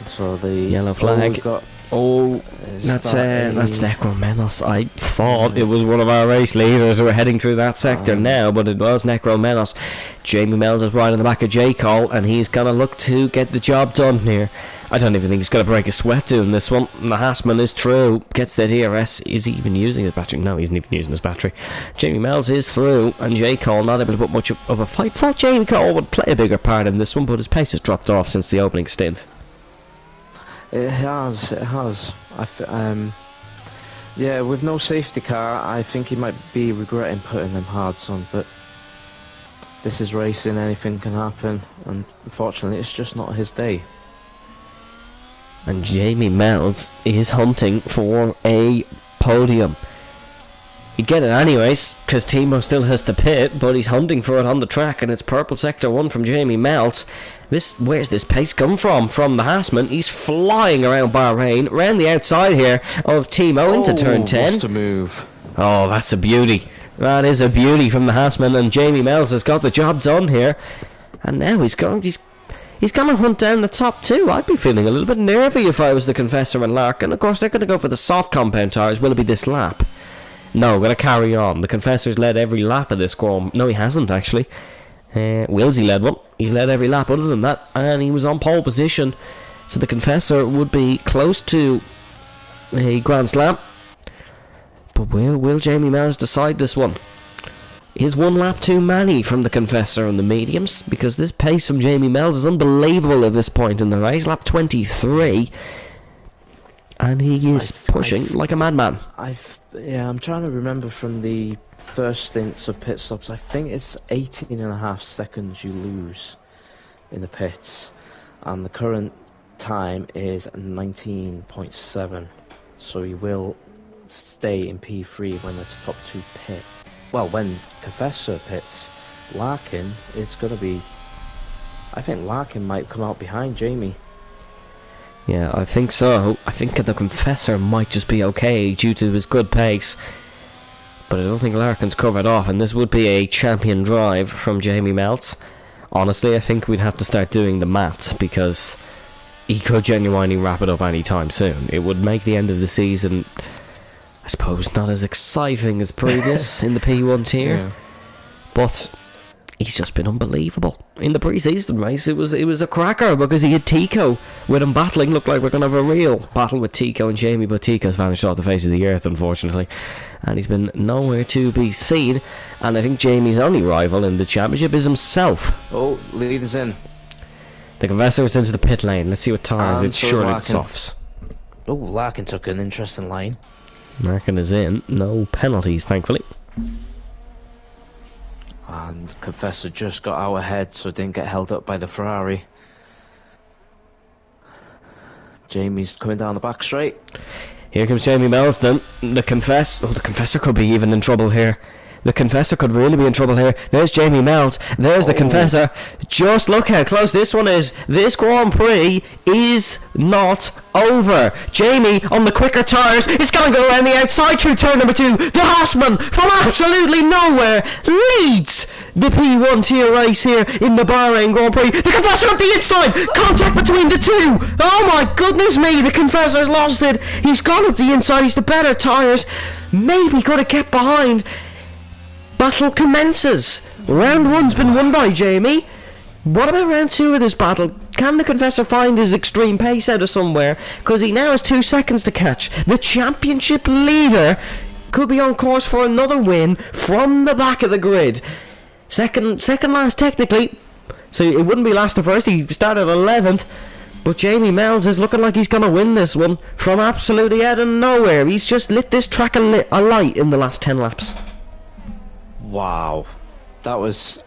So the yellow flag. That's Necro Menos. I thought it was one of our race leaders who were heading through that sector now, but it was Necro Menos. Jamie Mills is right on the back of J. Cole, and he's gonna look to get the job done here. I don't even think he's gonna break a sweat doing this one. The Hassman is through, gets the DRS. Is he even using his battery? No, he isn't even using his battery. Jamie Mills is through, and J. Cole not able to put much of a fight. Thought Jamie Cole would play a bigger part in this one, but his pace has dropped off since the opening stint. It has. Yeah, with no safety car, I think he might be regretting putting them hards on, but this is racing, anything can happen, and unfortunately it's just not his day. And Jamie Mills is hunting for a podium. He'd get it anyways, because Timo still has to pit, but he's hunting for it on the track, and it's purple sector 1 from Jamie Mills. Where's this pace come from? From the Hassman. He's flying around Bahrain, around the outside here of Timo into turn 10. What's the move? Oh, that's a beauty. That is a beauty from the Hassman, and Jamie Mills has got the job done here. And now he's going to hunt down the top 2. I'd be feeling a little bit nervy if I was the Confessor and Larkin. Of course, they're going to go for the soft compound tires. Will it be this lap? No, we're going to carry on. The Confessor's led every lap of this squad. No, he hasn't, actually. Wilsey led one. He's led every lap other than that, and he was on pole position. So the Confessor would be close to a Grand Slam. But will Jamie Mills decide this one? Is 1 lap too many from the Confessor and the mediums? Because this pace from Jamie Mills is unbelievable at this point in the race. Lap 23. And he is pushing like a madman. I'm trying to remember from the first stints of pit stops. I think it's 18.5 seconds you lose in the pits, and the current time is 19.7. So he will stay in P3 when the top 2 pit. Well, when Confessor pits, Larkin is going to be... I think Larkin might come out behind Jamie. Yeah, I think so. I think the Confessor might just be okay due to his good pace. But I don't think Larkin's covered off, and this would be a champion drive from Jamie Meltz. honestly, I think we'd have to start doing the maths, because he could genuinely wrap it up any time soon. It would make the end of the season, I suppose, not as exciting as previous in the P1 tier, Yeah. but he's just been unbelievable. In the pre-season race, it was a cracker, because he had Tico with him battling. Looked like we're going to have a real battle with Tico and Jamie, but Tico's vanished off the face of the earth, unfortunately, and he's been nowhere to be seen. And I think Jamie's only rival in the championship is himself. Oh, leaders in. The Confessor is into the pit lane. Let's see what tires And it's so is surely Larkin. softs. Oh, Larkin took an interesting line. Larkin is in. No penalties, thankfully. And Confessor just got out ahead, so didn't get held up by the Ferrari. Jamie's coming down the back straight. Here comes Jamie Melston. The Confessor could be even in trouble here. The Confessor could really be in trouble here. There's Jamie Mells. There's the Confessor. Just look how close this one is. This Grand Prix is not over. Jamie, on the quicker tyres, is going to go around the outside through turn number 2. The Haasman, from absolutely nowhere, leads the P1 tier race here in the Bahrain Grand Prix. The Confessor up the inside. Contact between the two. Oh my goodness me, the Confessor's lost it. He's gone up the inside. He's the better tyres. Maybe could have kept behind. Battle commences. Round 1's been won by Jamie. What about round 2 of this battle? Can the Confessor find his extreme pace out of somewhere? Because he now has 2 seconds to catch. The championship leader could be on course for another win from the back of the grid. Second last technically. So it wouldn't be last to first. He started 11th. But Jamie Mells is looking like he's going to win this one from absolutely out of nowhere. He's just lit this track alight in the last 10 laps. Wow, that was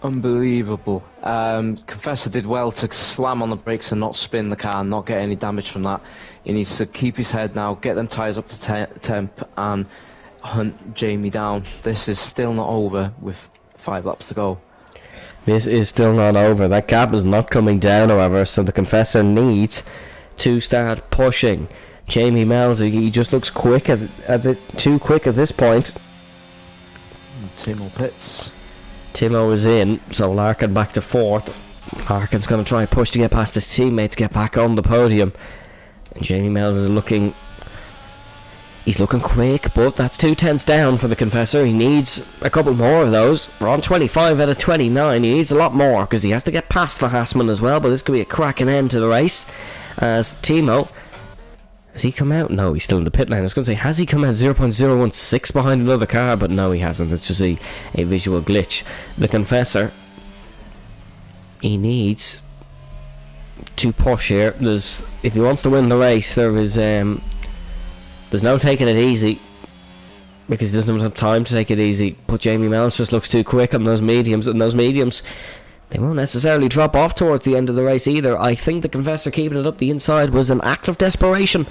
unbelievable. Confessor did well to slam on the brakes and not spin the car, not get any damage from that. He needs to keep his head now, get them tyres up to temp and hunt Jamie down. This is still not over with 5 laps to go. This is still not over. That gap is not coming down, however, so the Confessor needs to start pushing. Jamie Mells, he just looks quick too quick at this point. Timo pits. Timo is in, so Larkin back to 4th. Larkin's going to try and push to get past his teammate to get back on the podium. And Jamie Mells is looking... He's looking quick, but that's 2 tenths down for the Confessor. He needs a couple more of those. We're on 25 out of 29. He needs a lot more, because he has to get past the Haasman as well, but this could be a cracking end to the race. As Timo... Has he come out? No, he's still in the pit lane. I was going to say, has he come out 0.016 behind another car? But no, he hasn't. It's just a visual glitch. The Confessor, he needs to push here. If he wants to win the race, there's no taking it easy, because he doesn't have enough time to take it easy. But Jamie Mells just looks too quick on those mediums, they won't necessarily drop off towards the end of the race either. I think the Confessor keeping it up the inside was an act of desperation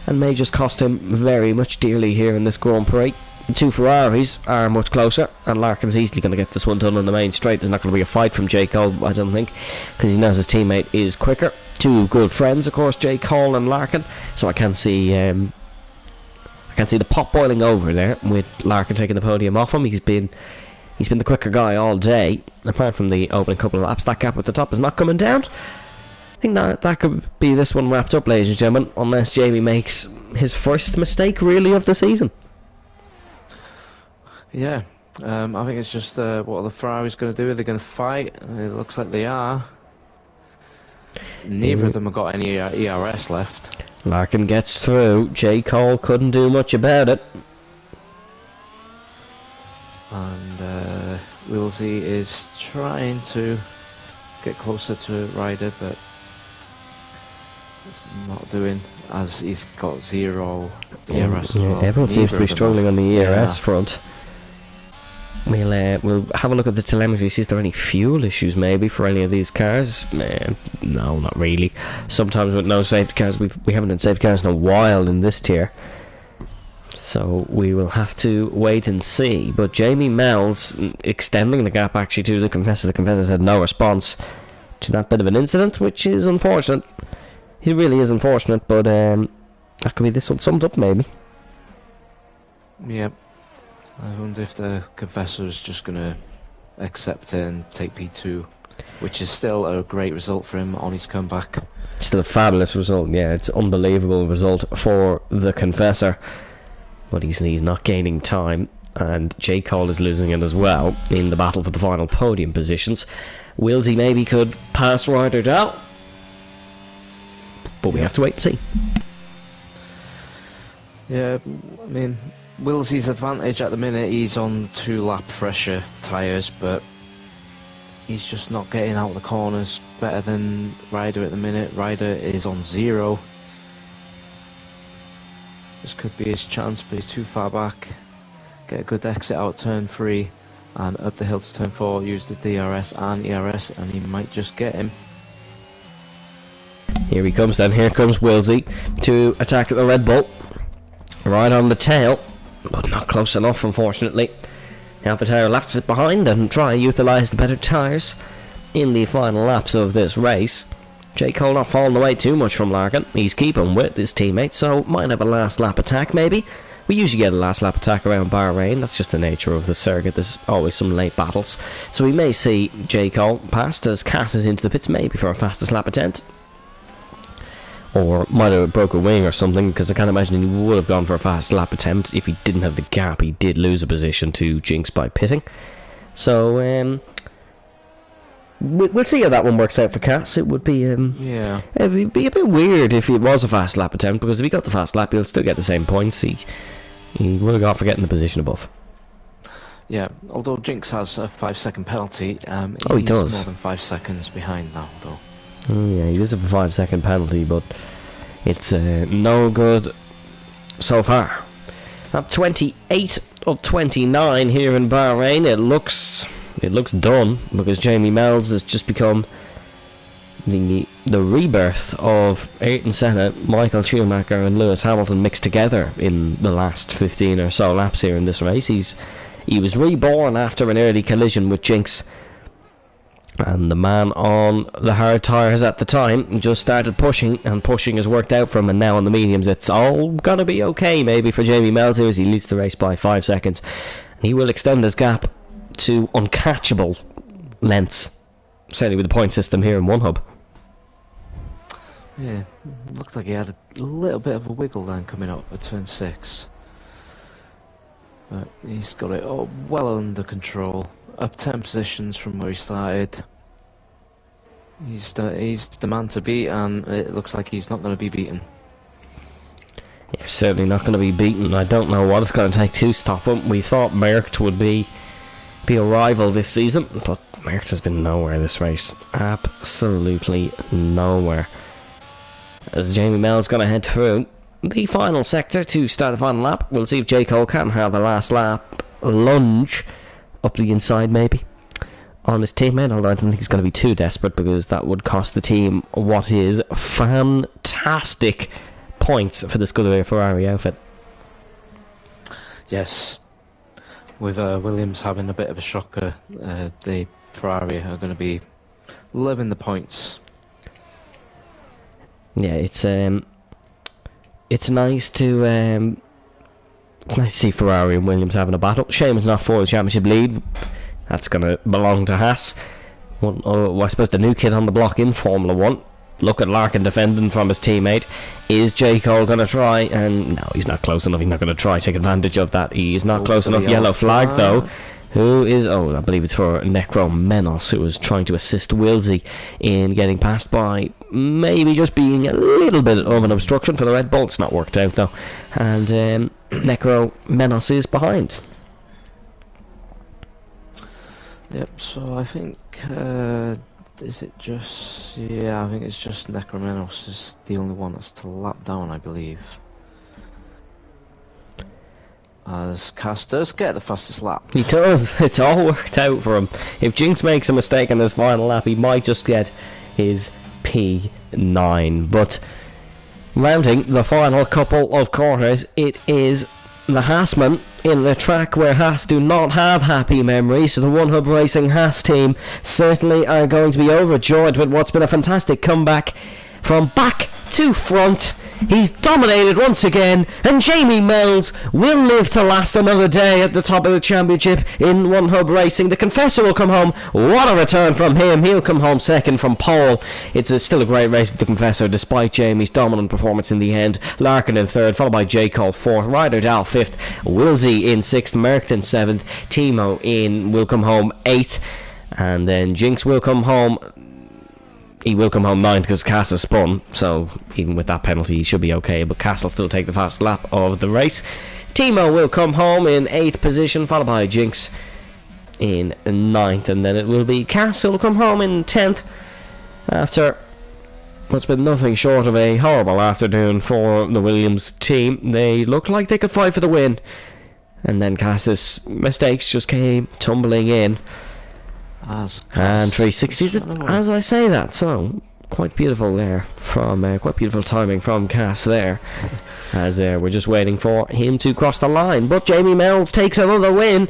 and may just cost him very much dearly here in this Grand Prix. The 2 Ferraris are much closer, and Larkin's easily going to get this one done on the main straight. There's not going to be a fight from Jake Cole, I don't think, because he knows his teammate is quicker. 2 good friends, of course, Jake Cole and Larkin, so I can see the pot boiling over there with Larkin taking the podium off him. He's been the quicker guy all day. Apart from the opening couple of laps, that gap at the top is not coming down. I think that could be this one wrapped up, ladies and gentlemen, unless Jamie makes his first mistake, really, of the season. Yeah, I think it's just what are the Ferraris going to do? Are they going to fight? It looks like they are. Neither of them have got any ERS left. Larkin gets through. J. Cole couldn't do much about it. And Willsey is trying to get closer to Ryder, but it's not doing, as he's got 0 ERS. Yeah, everyone seems to be struggling on the ERS front. We'll have a look at the telemetry, see if there are any fuel issues maybe for any of these cars. No, not really. Sometimes with no safety cars, we haven't had safety cars in a while in this tier. So we will have to wait and see. But Jamie Mells extending the gap actually to the Confessor. The Confessor had no response to that bit of an incident, which is unfortunate. It really is unfortunate, but that could be this one summed up maybe. Yep. I wonder if the Confessor is just going to accept it and take P2, which is still a great result for him on his comeback. Still a fabulous result, yeah, it's an unbelievable result for the Confessor. But he's not gaining time, and J. Cole is losing it as well in the battle for the final podium positions. Wilsey maybe could pass Ryder down, but we have to wait and see. Yeah, I mean, Wilsey's advantage at the minute, he's on 2 lap fresher tyres, but he's just not getting out of the corners better than Ryder at the minute. Ryder is on 0. This could be his chance, but he's too far back. Get a good exit out turn 3 and up the hill to turn 4, use the DRS and ERS, and he might just get him. Here he comes then, here comes Wilsey to attack the Red Bull. Right on the tail, but not close enough, unfortunately. AlphaTauri will have to sit behind and try and utilise the better tyres in the final laps of this race. J. Cole not falling away too much from Larkin. He's keeping with his teammates, so might have a last lap attack maybe. We usually get a last lap attack around Bahrain. That's just the nature of the circuit. There's always some late battles. So we may see J. Cole passed as Cass is into the pits, maybe for a fastest lap attempt. Or might have broke a wing or something, because I can't imagine he would have gone for a fast lap attempt if he didn't have the gap. He did lose a position to Jinx by pitting. So, we'll see how that one works out for Cass. It would be, yeah, it'd be a bit weird if it was a fast lap attempt, because if he got the fast lap, he'll still get the same points. He would have gone for getting the position above. Yeah, although Jinx has a 5-second penalty, he does. More than 5 seconds behind now, though. Oh, yeah, he does have a 5-second penalty, but it's no good so far. At 28 of 29 here in Bahrain, it looks done, because Jamie Mells has just become the rebirth of Ayrton Senna, Michael Schumacher and Lewis Hamilton mixed together in the last 15 or so laps here in this race. He was reborn after an early collision with Jinx, and the man on the hard tyres at the time just started pushing, and pushing has worked out for him, and now on the mediums it's all gonna be okay maybe for Jamie Mells here, as he leads the race by 5 seconds. And he will extend his gap to uncatchable lengths, certainly with the point system here in One Hub. Yeah, looked like he had a little bit of a wiggle then coming up at turn 6. But he's got it all well under control. Up 10 positions from where he started. He's the man to beat, and it looks like he's not going to be beaten. He's certainly not going to be beaten. I don't know what it's going to take to stop him. We thought Merckx would be a rival this season, but Merckx has been nowhere this race. Absolutely nowhere. As Jamie Mells going to head through the final sector to start the final lap. We'll see if J. Cole can have a last lap lunge up the inside maybe on his teammate, although I don't think he's going to be too desperate, because that would cost the team what is fantastic points for the Scuderia Ferrari outfit. Yes, with Williams having a bit of a shocker, the Ferrari are going to be loving the points. Yeah, it's nice to see Ferrari and Williams having a battle. Shame it's not for the championship lead. That's going to belong to Haas. I suppose the new kid on the block in Formula 1. Look at Larkin defending from his teammate. Is J. Cole going to try? And no, he's not close enough. He's not going to try take advantage of that. He is not close enough. Yellow flag though. Who is... Oh, I believe it's for Necro Menos, who was trying to assist Wilsey in getting past by maybe just being a little bit of an obstruction for the Red Bull. It's not worked out though. And Necro Menos is behind. Yep, so I think... is it just... Yeah, I think it's just Necro Menos is the only one that's to lap down, I believe. As Cass does get the fastest lap. He does. It's all worked out for him. If Jinx makes a mistake in this final lap, he might just get his P9. But rounding the final couple of corners, it is the Haasman in the track where Haas do not have happy memories. So the One Hub Racing Haas team certainly are going to be overjoyed with what's been a fantastic comeback from back to front He's dominated once again, and Jamie Mells will live to last another day at the top of the championship in One Hub Racing. The Confessor will come home. What a return from him. He'll come home second from pole. It's still a great race for the Confessor, despite Jamie's dominant performance in the end. Larkin in third, followed by J. Cole fourth, Ryder Dahl fifth, Wilsey in sixth, Merckton seventh, Timo will come home eighth, and then Jinx will come home. He will come home ninth because Cass has spun, so even with that penalty he should be okay, but Cass will still take the fast lap of the race. Timo will come home in 8th position, followed by Jinx in 9th, and then it will be Cass who will come home in 10th after what's been nothing short of a horrible afternoon for the Williams team. They looked like they could fight for the win, and then Cass's mistakes just came tumbling in. And 360s as I say that, so quite beautiful there from quite beautiful timing from Cass there, as we're just waiting for him to cross the line. But Jamie Mells takes another win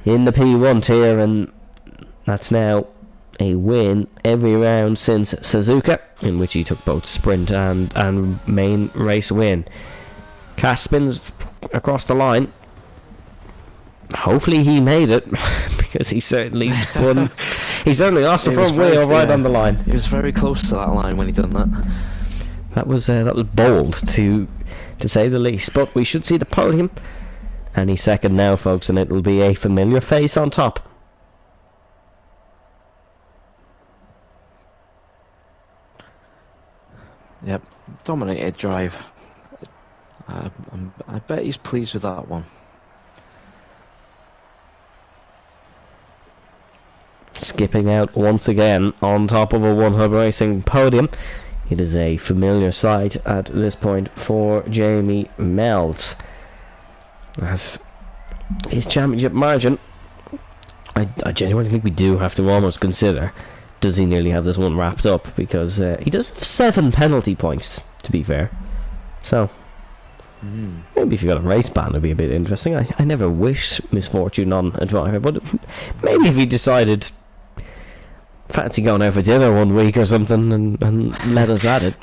in the P1 tier, and that's now a win every round since Suzuka, in which he took both sprint and main race win. Cass spins across the line. Hopefully he made it, because he certainly spun. He certainly lost the front wheel right on the line. He was very close to that line when he done that. That was bold, to say the least. But we should see the podium, and he's second now, folks, and it will be a familiar face on top. Yep, dominated drive. I bet he's pleased with that one. Skipping out once again on top of a One Hub Racing podium. It is a familiar sight at this point for Jamie Mells, as his championship margin, I genuinely think we do have to almost consider, does he nearly have this one wrapped up, because he does have 7 penalty points, to be fair. So maybe if you got a race ban it'd be a bit interesting. I never wish misfortune on a driver, but maybe if he decided fancy going out for dinner one week or something and let us at it.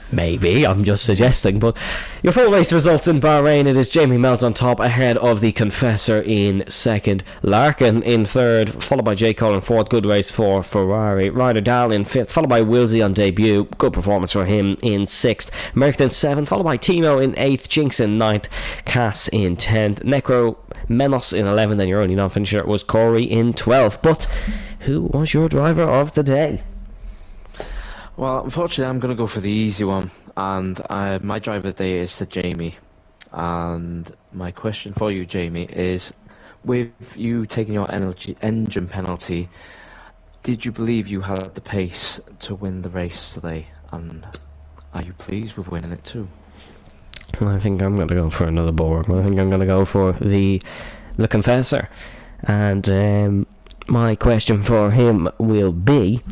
Maybe, I'm just suggesting. But your full race results in Bahrain: it is Jamie Mells on top, ahead of the Confessor in second, Larkin in third, followed by J. Cole in fourth. Good race for Ferrari. Ryder Dahl in fifth, followed by Wilsey on debut. Good performance for him in sixth. Merckton in seventh, followed by Timo in eighth. Jinx in ninth. Cass in 10th. Necro Menos in 11th, and your only non-finisher was Corey in 12th. But who was your driver of the day? Well, unfortunately, I'm going to go for the easy one, and my driver of the day is to Jamie. And my question for you, Jamie, is: with you taking your engine penalty, did you believe you had the pace to win the race today? And are you pleased with winning it too? I think I'm going to go for another board. I think I'm going to go for the Confessor. And my question for him will be: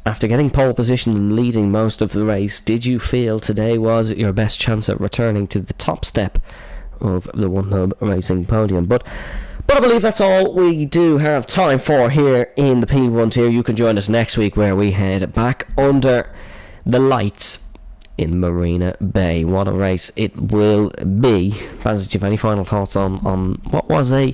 after getting pole position and leading most of the race, did you feel today was your best chance at returning to the top step of the One Hub Racing podium? But I believe that's all we do have time for here in the P1 tier. You can join us next week, where we head back under the lights in Marina Bay. What a race it will be. Baz, do you have any final thoughts on what was a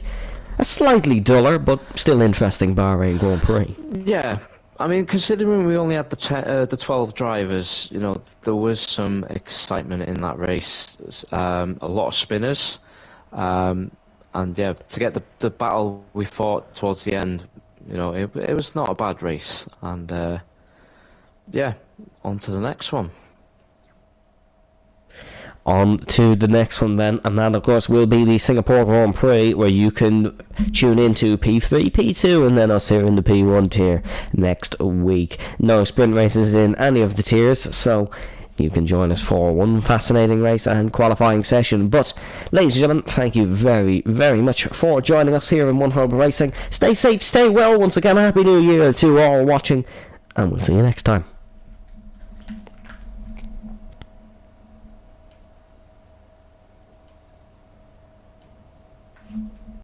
slightly duller but still interesting Bahrain Grand Prix? Yeah, I mean, considering we only had the 12 drivers, you know, there was some excitement in that race. A lot of spinners, and yeah, to get the battle we fought towards the end, you know, it was not a bad race. And yeah, on to the next one. On to the next one then, and that of course will be the Singapore Grand Prix, where you can tune into P3, P2 and then us here in the P1 tier next week. No sprint races in any of the tiers, so you can join us for one fascinating race and qualifying session. But ladies and gentlemen, thank you very, very much for joining us here in One Hub Racing. Stay safe, stay well. Once again, Happy New Year to all watching, and we'll see you next time.